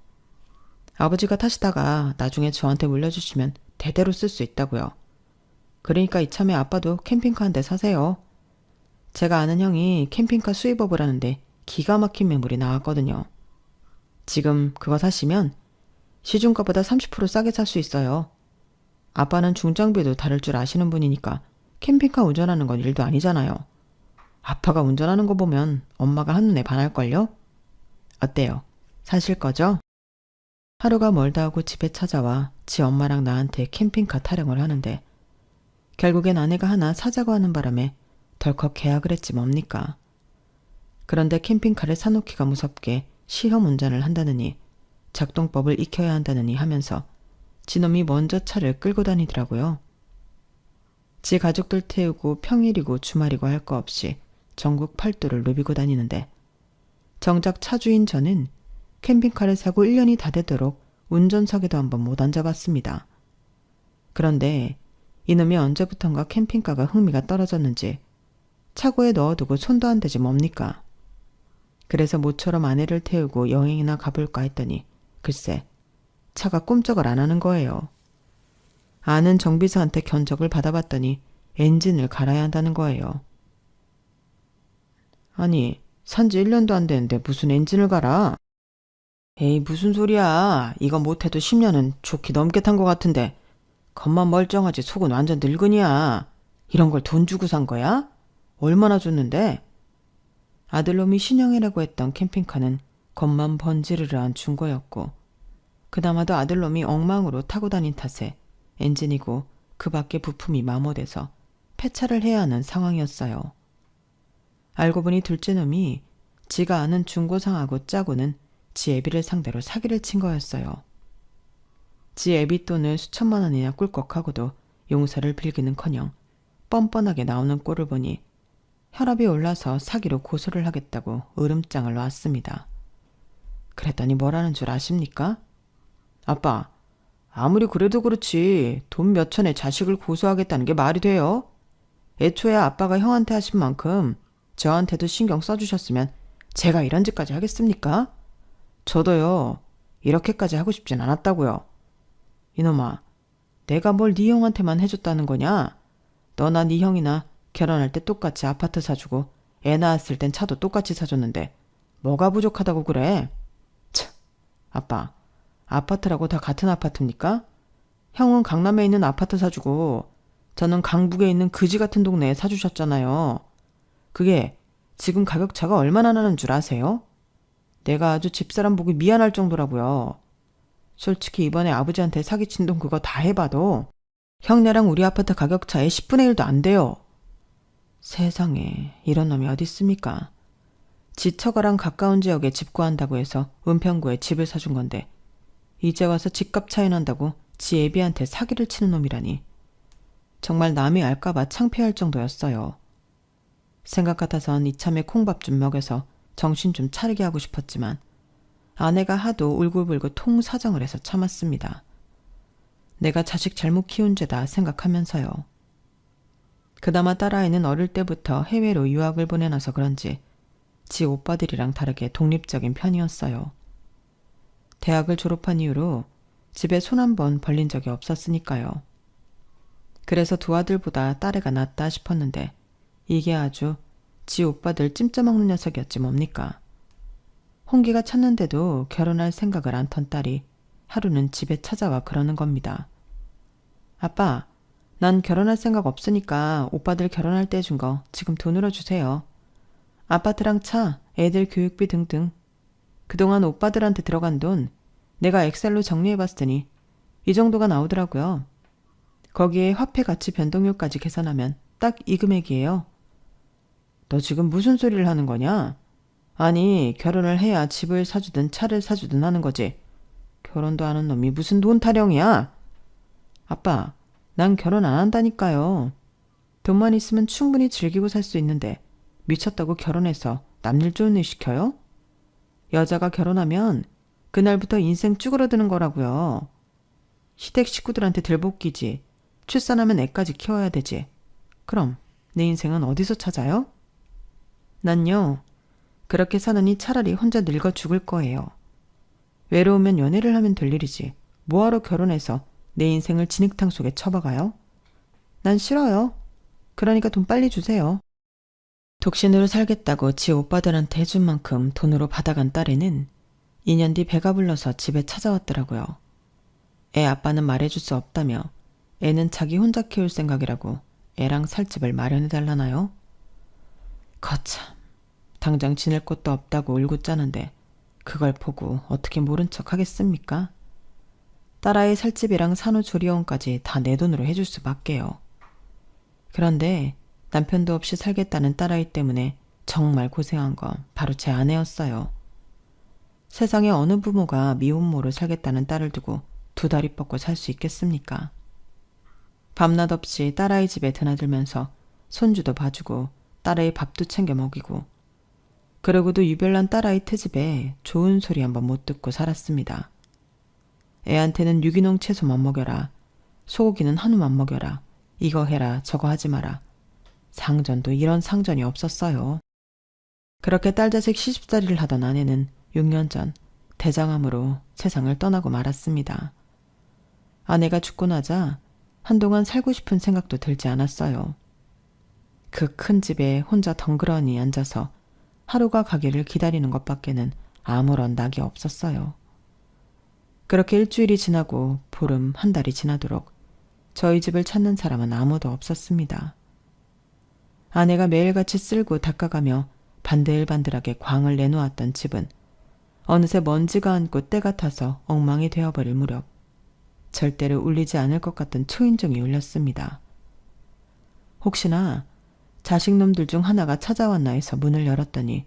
아버지가 타시다가 나중에 저한테 물려주시면 대대로 쓸 수 있다고요. 그러니까 이참에 아빠도 캠핑카 한 대 사세요. 제가 아는 형이 캠핑카 수입업을 하는데 기가 막힌 매물이 나왔거든요. 지금 그거 사시면 시중가보다 30% 싸게 살 수 있어요. 아빠는 중장비도 다룰 줄 아시는 분이니까 캠핑카 운전하는 건 일도 아니잖아요. 아빠가 운전하는 거 보면 엄마가 한눈에 반할걸요? 어때요? 사실 거죠? 하루가 멀다 하고 집에 찾아와 지 엄마랑 나한테 캠핑카 타령을 하는데 결국엔 아내가 하나 사자고 하는 바람에 덜컥 계약을 했지 뭡니까. 그런데 캠핑카를 사놓기가 무섭게 시험 운전을 한다느니 작동법을 익혀야 한다느니 하면서 지놈이 먼저 차를 끌고 다니더라고요. 지 가족들 태우고 평일이고 주말이고 할 거 없이 전국 팔도를 누비고 다니는데 정작 차주인 저는 캠핑카를 사고 1년이 다 되도록 운전석에도 한번 못 앉아봤습니다. 그런데 이놈이 언제부턴가 캠핑카가 흥미가 떨어졌는지 차고에 넣어두고 손도 안 대지 뭡니까. 그래서 모처럼 아내를 태우고 여행이나 가볼까 했더니 글쎄 차가 꼼짝을 안 하는 거예요. 아는 정비사한테 견적을 받아봤더니 엔진을 갈아야 한다는 거예요. 아니, 산지 1년도 안 됐는데 무슨 엔진을 갈아? 에이, 무슨 소리야. 이거 못해도 10년은 좋게 넘게 탄 것 같은데 겉만 멀쩡하지 속은 완전 늙은이야. 이런 걸 돈 주고 산 거야? 얼마나 줬는데? 아들놈이 신형이라고 했던 캠핑카는 겉만 번지르르한 중고였고 그나마도 아들놈이 엉망으로 타고 다닌 탓에 엔진이고 그 밖에 부품이 마모돼서 폐차를 해야 하는 상황이었어요. 알고 보니 둘째 놈이 지가 아는 중고상하고 짜고는 지 애비를 상대로 사기를 친 거였어요. 지 애비 돈을 수천만 원이나 꿀꺽하고도 용서를 빌기는커녕 뻔뻔하게 나오는 꼴을 보니 혈압이 올라서 사기로 고소를 하겠다고 으름장을 놨습니다. 그랬더니 뭐라는 줄 아십니까? 아빠, 아무리 그래도 그렇지 돈 몇천에 자식을 고소하겠다는 게 말이 돼요? 애초에 아빠가 형한테 하신 만큼 저한테도 신경 써주셨으면 제가 이런 짓까지 하겠습니까? 저도요, 이렇게까지 하고 싶진 않았다고요. 이놈아, 내가 뭘 네 형한테만 해줬다는 거냐? 너나 네 형이나 결혼할 때 똑같이 아파트 사주고 애 낳았을 땐 차도 똑같이 사줬는데 뭐가 부족하다고 그래? 참, 아빠, 아파트라고 다 같은 아파트입니까? 형은 강남에 있는 아파트 사주고 저는 강북에 있는 그지 같은 동네에 사주셨잖아요. 그게 지금 가격 차가 얼마나 나는 줄 아세요? 내가 아주 집사람 보기 미안할 정도라고요. 솔직히 이번에 아버지한테 사기친 돈 그거 다 해봐도 형네랑 우리 아파트 가격 차의 10분의 1도 안 돼요. 세상에 이런 놈이 어디 있습니까? 지 처가랑 가까운 지역에 집 구한다고 해서 은평구에 집을 사준 건데 이제 와서 집값 차이 난다고 지 애비한테 사기를 치는 놈이라니. 정말 남이 알까봐 창피할 정도였어요. 생각 같아선 이참에 콩밥 좀 먹여서 정신 좀 차리게 하고 싶었지만 아내가 하도 울고불고 통사정을 해서 참았습니다. 내가 자식 잘못 키운 죄다 생각하면서요. 그나마 딸아이는 어릴 때부터 해외로 유학을 보내놔서 그런지 지 오빠들이랑 다르게 독립적인 편이었어요. 대학을 졸업한 이후로 집에 손 한 번 벌린 적이 없었으니까요. 그래서 두 아들보다 딸애가 낫다 싶었는데 이게 아주 지 오빠들 찜쪄먹는 녀석이었지 뭡니까. 홍기가 찼는데도 결혼할 생각을 안 턴 딸이 하루는 집에 찾아와 그러는 겁니다. 아빠, 난 결혼할 생각 없으니까 오빠들 결혼할 때 준 거 지금 돈으로 주세요. 아파트랑 차, 애들 교육비 등등. 그동안 오빠들한테 들어간 돈 내가 엑셀로 정리해봤더니 이 정도가 나오더라고요. 거기에 화폐 가치 변동률까지 계산하면 딱 이 금액이에요. 너 지금 무슨 소리를 하는 거냐? 아니, 결혼을 해야 집을 사주든 차를 사주든 하는 거지. 결혼도 하는 놈이 무슨 돈 타령이야? 아빠, 난 결혼 안 한다니까요. 돈만 있으면 충분히 즐기고 살 수 있는데 미쳤다고 결혼해서 남일 좋은 일 시켜요? 여자가 결혼하면 그날부터 인생 쭈그러드는 거라고요. 시댁 식구들한테 들볶이지. 출산하면 애까지 키워야 되지. 그럼 내 인생은 어디서 찾아요? 난요, 그렇게 사느니 차라리 혼자 늙어 죽을 거예요. 외로우면 연애를 하면 될 일이지. 뭐하러 결혼해서 내 인생을 진흙탕 속에 쳐박아요? 난 싫어요. 그러니까 돈 빨리 주세요. 독신으로 살겠다고 지 오빠들한테 해준 만큼 돈으로 받아간 딸애는 2년 뒤 배가 불러서 집에 찾아왔더라고요. 애 아빠는 말해줄 수 없다며 애는 자기 혼자 키울 생각이라고 애랑 살 집을 마련해달라나요? 거참, 당장 지낼 곳도 없다고 울고 짜는데 그걸 보고 어떻게 모른 척 하겠습니까? 딸아이 살 집이랑 산후조리원까지 다 내 돈으로 해줄 수밖에요. 그런데 남편도 없이 살겠다는 딸아이 때문에 정말 고생한 건 바로 제 아내였어요. 세상에 어느 부모가 미혼모로 살겠다는 딸을 두고 두 다리 뻗고 살 수 있겠습니까? 밤낮 없이 딸아이 집에 드나들면서 손주도 봐주고 딸아이 밥도 챙겨 먹이고 그러고도 유별난 딸아이 트집에 좋은 소리 한번 못 듣고 살았습니다. 애한테는 유기농 채소만 먹여라. 소고기는 한우만 먹여라. 이거 해라 저거 하지 마라. 상전도 이런 상전이 없었어요. 그렇게 딸자식 시집살이를 하던 아내는 6년 전 대장암으로 세상을 떠나고 말았습니다. 아내가 죽고 나자 한동안 살고 싶은 생각도 들지 않았어요. 그 큰 집에 혼자 덩그러니 앉아서 하루가 가기를 기다리는 것밖에는 아무런 낙이 없었어요. 그렇게 일주일이 지나고 보름 한 달이 지나도록 저희 집을 찾는 사람은 아무도 없었습니다. 아내가 매일같이 쓸고 닦아가며 반들반들하게 광을 내놓았던 집은 어느새 먼지가 앉고 때가 타서 엉망이 되어버릴 무렵 절대로 울리지 않을 것 같던 초인종이 울렸습니다. 혹시나 자식놈들 중 하나가 찾아왔나 해서 문을 열었더니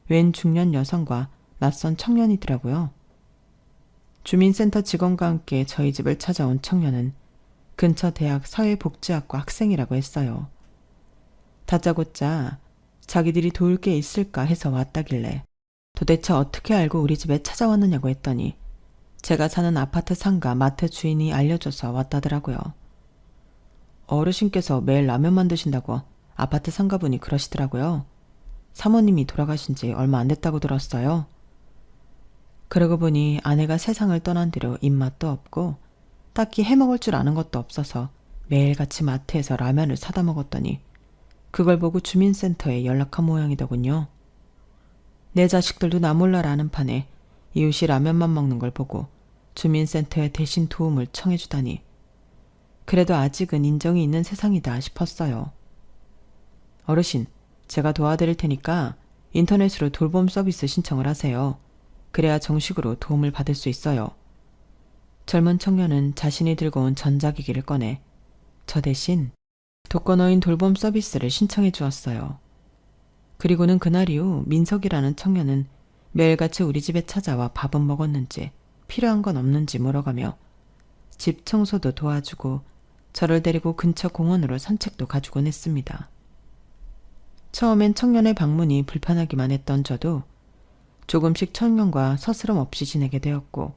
웬 중년 여성과 낯선 청년이더라고요. 주민센터 직원과 함께 저희 집을 찾아온 청년은 근처 대학 사회복지학과 학생이라고 했어요. 다짜고짜 자기들이 도울 게 있을까 해서 왔다길래 도대체 어떻게 알고 우리 집에 찾아왔느냐고 했더니 제가 사는 아파트 상가 마트 주인이 알려줘서 왔다더라고요. 어르신께서 매일 라면 만드신다고 아파트 상가분이 그러시더라고요. 사모님이 돌아가신 지 얼마 안 됐다고 들었어요. 그러고 보니 아내가 세상을 떠난 뒤로 입맛도 없고 딱히 해먹을 줄 아는 것도 없어서 매일같이 마트에서 라면을 사다 먹었더니 그걸 보고 주민센터에 연락한 모양이더군요. 내 자식들도 나 몰라라 하는 판에 이웃이 라면만 먹는 걸 보고 주민센터에 대신 도움을 청해주다니 그래도 아직은 인정이 있는 세상이다 싶었어요. 어르신, 제가 도와드릴 테니까 인터넷으로 돌봄 서비스 신청을 하세요. 그래야 정식으로 도움을 받을 수 있어요. 젊은 청년은 자신이 들고 온 전자기기를 꺼내 저 대신 독거노인 돌봄 서비스를 신청해 주었어요. 그리고는 그날 이후 민석이라는 청년은 매일같이 우리 집에 찾아와 밥은 먹었는지 필요한 건 없는지 물어가며 집 청소도 도와주고 저를 데리고 근처 공원으로 산책도 가주곤 했습니다. 처음엔 청년의 방문이 불편하기만 했던 저도 조금씩 청년과 서스럼 없이 지내게 되었고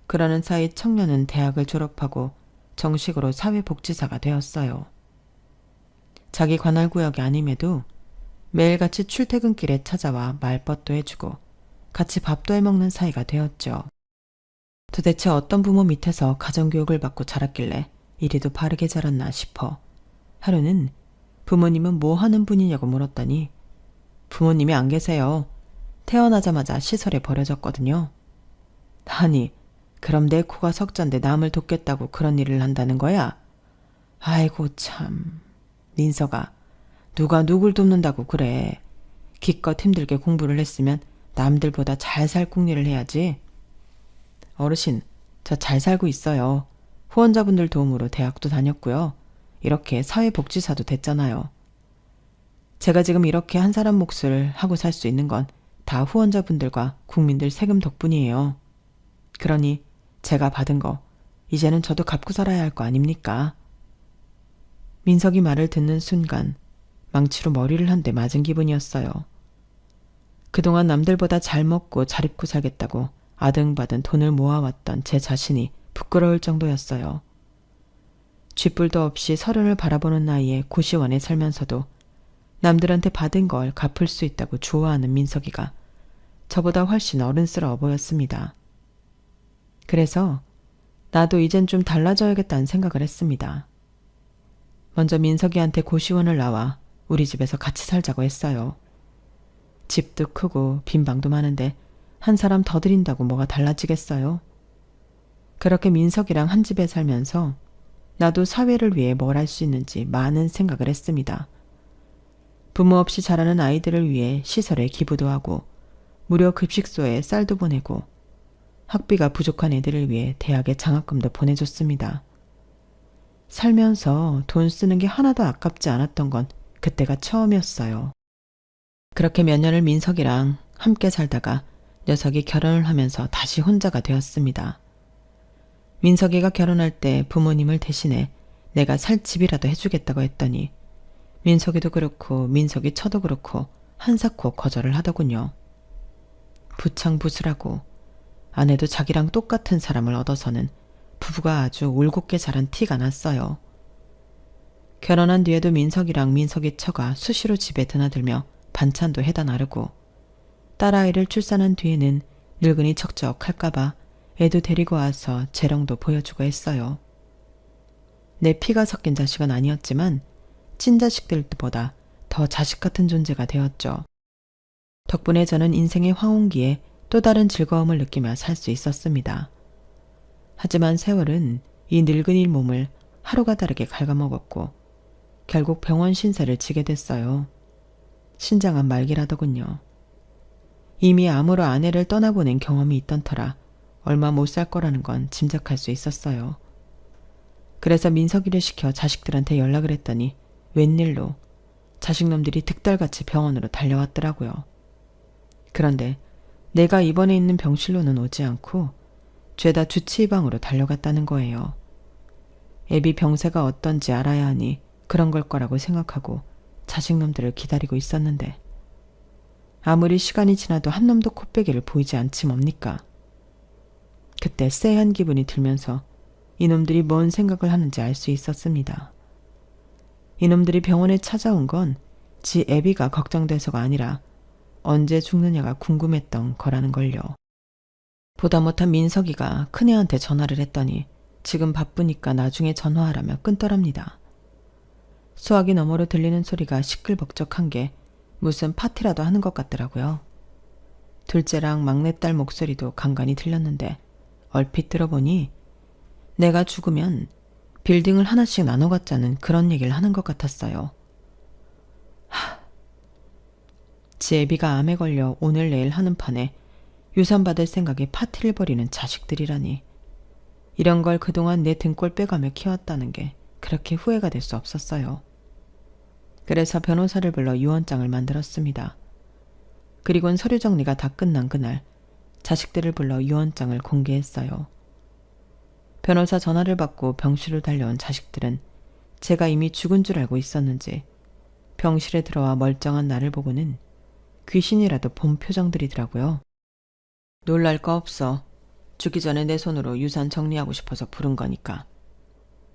그러는 사이 청년은 대학을 졸업하고 정식으로 사회복지사가 되었어요. 자기 관할구역이 아님에도 매일같이 출퇴근길에 찾아와 말벗도 해주고 같이 밥도 해먹는 사이가 되었죠. 도대체 어떤 부모 밑에서 가정교육을 받고 자랐길래 이리도 바르게 자랐나 싶어 하루는 부모님은 뭐 하는 분이냐고 물었더니 부모님이 안 계세요. 태어나자마자 시설에 버려졌거든요. 아니, 그럼 내 코가 석잔데 남을 돕겠다고 그런 일을 한다는 거야? 아이고 참, 민서가 누가 누굴 돕는다고 그래. 기껏 힘들게 공부를 했으면 남들보다 잘 살 궁리를 해야지. 어르신, 저 잘 살고 있어요. 후원자분들 도움으로 대학도 다녔고요. 이렇게 사회복지사도 됐잖아요. 제가 지금 이렇게 한 사람 몫을 하고 살 수 있는 건 다 후원자분들과 국민들 세금 덕분이에요. 그러니 제가 받은 거 이제는 저도 갚고 살아야 할 거 아닙니까? 민석이 말을 듣는 순간 망치로 머리를 한 대 맞은 기분이었어요. 그동안 남들보다 잘 먹고 잘 입고 살겠다고 아등바등 돈을 모아왔던 제 자신이 부끄러울 정도였어요. 쥐뿔도 없이 서른을 바라보는 나이에 고시원에 살면서도 남들한테 받은 걸 갚을 수 있다고 좋아하는 민석이가 저보다 훨씬 어른스러워 보였습니다. 그래서 나도 이젠 좀 달라져야겠다는 생각을 했습니다. 먼저 민석이한테 고시원을 나와 우리 집에서 같이 살자고 했어요. 집도 크고 빈 방도 많은데 한 사람 더 들인다고 뭐가 달라지겠어요? 그렇게 민석이랑 한 집에 살면서 나도 사회를 위해 뭘 할 수 있는지 많은 생각을 했습니다. 부모 없이 자라는 아이들을 위해 시설에 기부도 하고 무료 급식소에 쌀도 보내고 학비가 부족한 애들을 위해 대학에 장학금도 보내줬습니다. 살면서 돈 쓰는 게 하나도 아깝지 않았던 건 그때가 처음이었어요. 그렇게 몇 년을 민석이랑 함께 살다가 녀석이 결혼을 하면서 다시 혼자가 되었습니다. 민석이가 결혼할 때 부모님을 대신해 내가 살 집이라도 해주겠다고 했더니 민석이도 그렇고 민석이 처도 그렇고 한사코 거절을 하더군요. 부창부수라고 아내도 자기랑 똑같은 사람을 얻어서는 부부가 아주 올곧게 자란 티가 났어요. 결혼한 뒤에도 민석이랑 민석이 처가 수시로 집에 드나들며 반찬도 해다 나르고 딸아이를 출산한 뒤에는 늙은이 척척할까봐 애도 데리고 와서 재롱도 보여주고 했어요. 내 피가 섞인 자식은 아니었지만 친자식들보다 더 자식 같은 존재가 되었죠. 덕분에 저는 인생의 황혼기에 또 다른 즐거움을 느끼며 살 수 있었습니다. 하지만 세월은 이 늙은이 몸을 하루가 다르게 갉아먹었고 결국 병원 신세를 지게 됐어요. 신장은 말기라더군요. 이미 암으로 아내를 떠나보낸 경험이 있던 터라 얼마 못 살 거라는 건 짐작할 수 있었어요. 그래서 민석이를 시켜 자식들한테 연락을 했더니 웬일로 자식놈들이 득달같이 병원으로 달려왔더라고요. 그런데 내가 입원해 있는 병실로는 오지 않고 죄다 주치의방으로 달려갔다는 거예요. 애비 병세가 어떤지 알아야 하니 그런 걸 거라고 생각하고 자식놈들을 기다리고 있었는데 아무리 시간이 지나도 한 놈도 코빼기를 보이지 않지 뭡니까? 그때 쎄한 기분이 들면서 이놈들이 뭔 생각을 하는지 알 수 있었습니다. 이놈들이 병원에 찾아온 건 지 애비가 걱정돼서가 아니라 언제 죽느냐가 궁금했던 거라는 걸요. 보다 못한 민석이가 큰애한테 전화를 했더니 지금 바쁘니까 나중에 전화하라며 끊더랍니다. 수화기 너머로 들리는 소리가 시끌벅적한 게 무슨 파티라도 하는 것 같더라고요. 둘째랑 막내딸 목소리도 간간히 들렸는데 얼핏 들어보니 내가 죽으면 빌딩을 하나씩 나눠 갖자는 그런 얘기를 하는 것 같았어요. 지 애비가 암에 걸려 오늘 내일 하는 판에 유산 받을 생각에 파티를 벌이는 자식들이라니. 이런 걸 그동안 내 등골 빼가며 키웠다는 게 그렇게 후회가 될 수 없었어요. 그래서 변호사를 불러 유언장을 만들었습니다. 그리고는 서류 정리가 다 끝난 그날 자식들을 불러 유언장을 공개했어요. 변호사 전화를 받고 병실로 달려온 자식들은 제가 이미 죽은 줄 알고 있었는지 병실에 들어와 멀쩡한 나를 보고는 귀신이라도 본 표정들이더라고요. 놀랄 거 없어. 죽기 전에 내 손으로 유산 정리하고 싶어서 부른 거니까.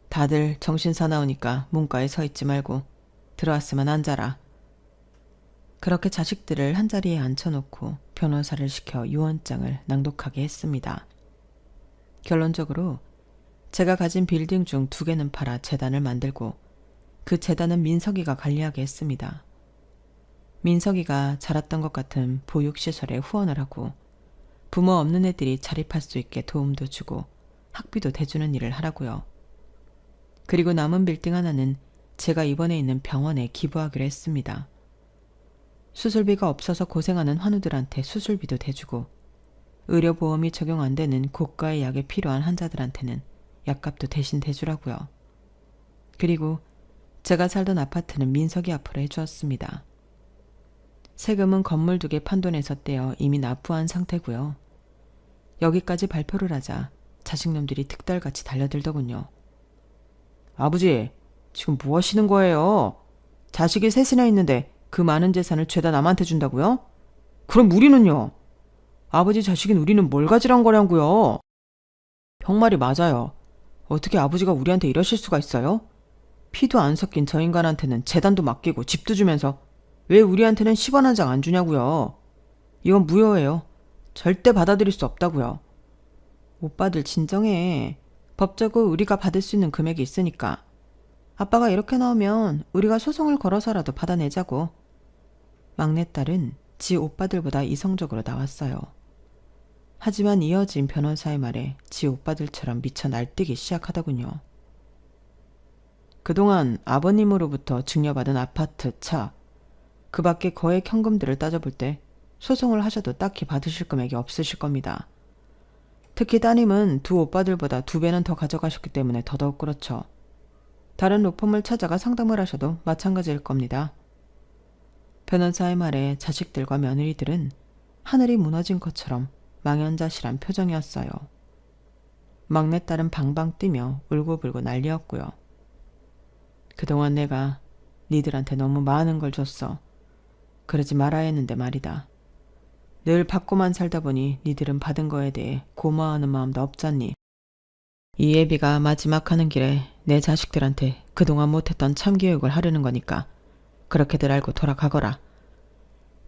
다들 정신 사나우니까 문과에 서 있지 말고 들어왔으면 앉아라. 그렇게 자식들을 한자리에 앉혀놓고 변호사를 시켜 유언장을 낭독하게 했습니다. 결론적으로 제가 가진 빌딩 중 2개는 팔아 재단을 만들고 그 재단은 민석이가 관리하게 했습니다. 민석이가 자랐던 것 같은 보육시설에 후원을 하고 부모 없는 애들이 자립할 수 있게 도움도 주고 학비도 대주는 일을 하라고요. 그리고 남은 빌딩 하나는 제가 입원해 있는 병원에 기부하기로 했습니다. 수술비가 없어서 고생하는 환우들한테 수술비도 대주고 의료보험이 적용 안 되는 고가의 약이 필요한 환자들한테는 약값도 대신 대주라고요. 그리고 제가 살던 아파트는 민석이 앞으로 해주었습니다. 세금은 건물 2개 판돈에서 떼어 이미 납부한 상태고요. 여기까지 발표를 하자 자식놈들이 득달같이 달려들더군요. 아버지, 지금 뭐 하시는 거예요? 자식이 3이나 있는데 그 많은 재산을 죄다 남한테 준다고요? 그럼 우리는요? 아버지 자식인 우리는 뭘 가지란 거냐고요? 형말이 맞아요. 어떻게 아버지가 우리한테 이러실 수가 있어요? 피도 안 섞인 저 인간한테는 재단도 맡기고 집도 주면서 왜 우리한테는 10원 한 장 안 주냐고요? 이건 무효예요. 절대 받아들일 수 없다고요. 오빠들 진정해. 법적으로 우리가 받을 수 있는 금액이 있으니까. 아빠가 이렇게 나오면 우리가 소송을 걸어서라도 받아내자고. 막내딸은 지 오빠들보다 이성적으로 나왔어요. 하지만 이어진 변호사의 말에 지 오빠들처럼 미쳐 날뛰기 시작하더군요. 그동안 아버님으로부터 증여받은 아파트, 차, 그 밖에 거액 현금들을 따져볼 때 소송을 하셔도 딱히 받으실 금액이 없으실 겁니다. 특히 따님은 두 오빠들보다 2배는 더 가져가셨기 때문에 더더욱 그렇죠. 다른 로펌을 찾아가 상담을 하셔도 마찬가지일 겁니다. 변호사의 말에 자식들과 며느리들은 하늘이 무너진 것처럼 망연자실한 표정이었어요. 막내딸은 방방 뛰며 울고불고 난리였고요. 그동안 내가 니들한테 너무 많은 걸 줬어. 그러지 말아야 했는데 말이다. 늘 받고만 살다 보니 니들은 받은 거에 대해 고마워하는 마음도 없잖니. 이 예비가 마지막 하는 길에 내 자식들한테 그동안 못했던 참교육을 하려는 거니까 그렇게들 알고 돌아가거라.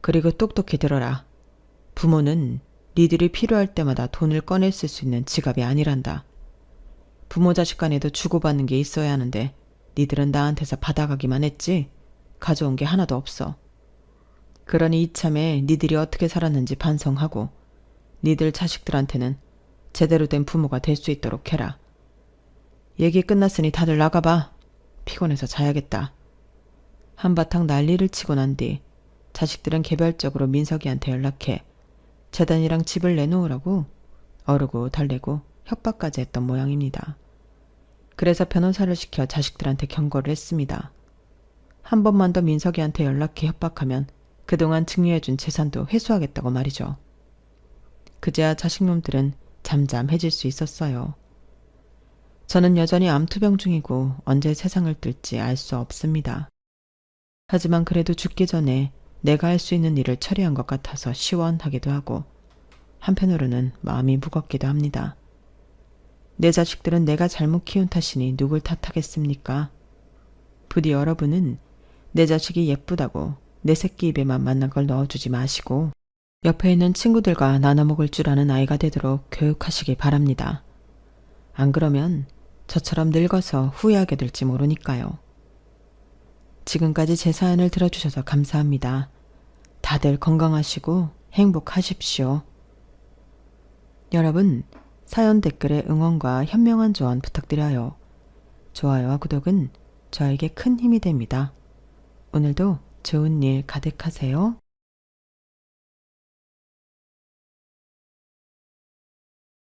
그리고 똑똑히 들어라. 부모는 니들이 필요할 때마다 돈을 꺼내 쓸 수 있는 지갑이 아니란다. 부모 자식 간에도 주고받는 게 있어야 하는데 니들은 나한테서 받아가기만 했지 가져온 게 하나도 없어. 그러니 이참에 니들이 어떻게 살았는지 반성하고 니들 자식들한테는 제대로 된 부모가 될 수 있도록 해라. 얘기 끝났으니 다들 나가봐. 피곤해서 자야겠다. 한바탕 난리를 치고 난 뒤 자식들은 개별적으로 민석이한테 연락해 재단이랑 집을 내놓으라고 어르고 달래고 협박까지 했던 모양입니다. 그래서 변호사를 시켜 자식들한테 경고를 했습니다. 한 번만 더 민석이한테 연락해 협박하면 그동안 증여해준 재산도 회수하겠다고 말이죠. 그제야 자식놈들은 잠잠해질 수 있었어요. 저는 여전히 암투병 중이고 언제 세상을 뜰지 알 수 없습니다. 하지만 그래도 죽기 전에 내가 할 수 있는 일을 처리한 것 같아서 시원하기도 하고 한편으로는 마음이 무겁기도 합니다. 내 자식들은 내가 잘못 키운 탓이니 누굴 탓하겠습니까? 부디 여러분은 내 자식이 예쁘다고 내 새끼 입에만 맞는 걸 넣어주지 마시고 옆에 있는 친구들과 나눠 먹을 줄 아는 아이가 되도록 교육하시기 바랍니다. 안 그러면 저처럼 늙어서 후회하게 될지 모르니까요. 지금까지 제 사연을 들어주셔서 감사합니다. 다들 건강하시고 행복하십시오. 여러분, 사연 댓글에 응원과 현명한 조언 부탁드려요. 좋아요와 구독은 저에게 큰 힘이 됩니다. 오늘도 좋은 일 가득하세요.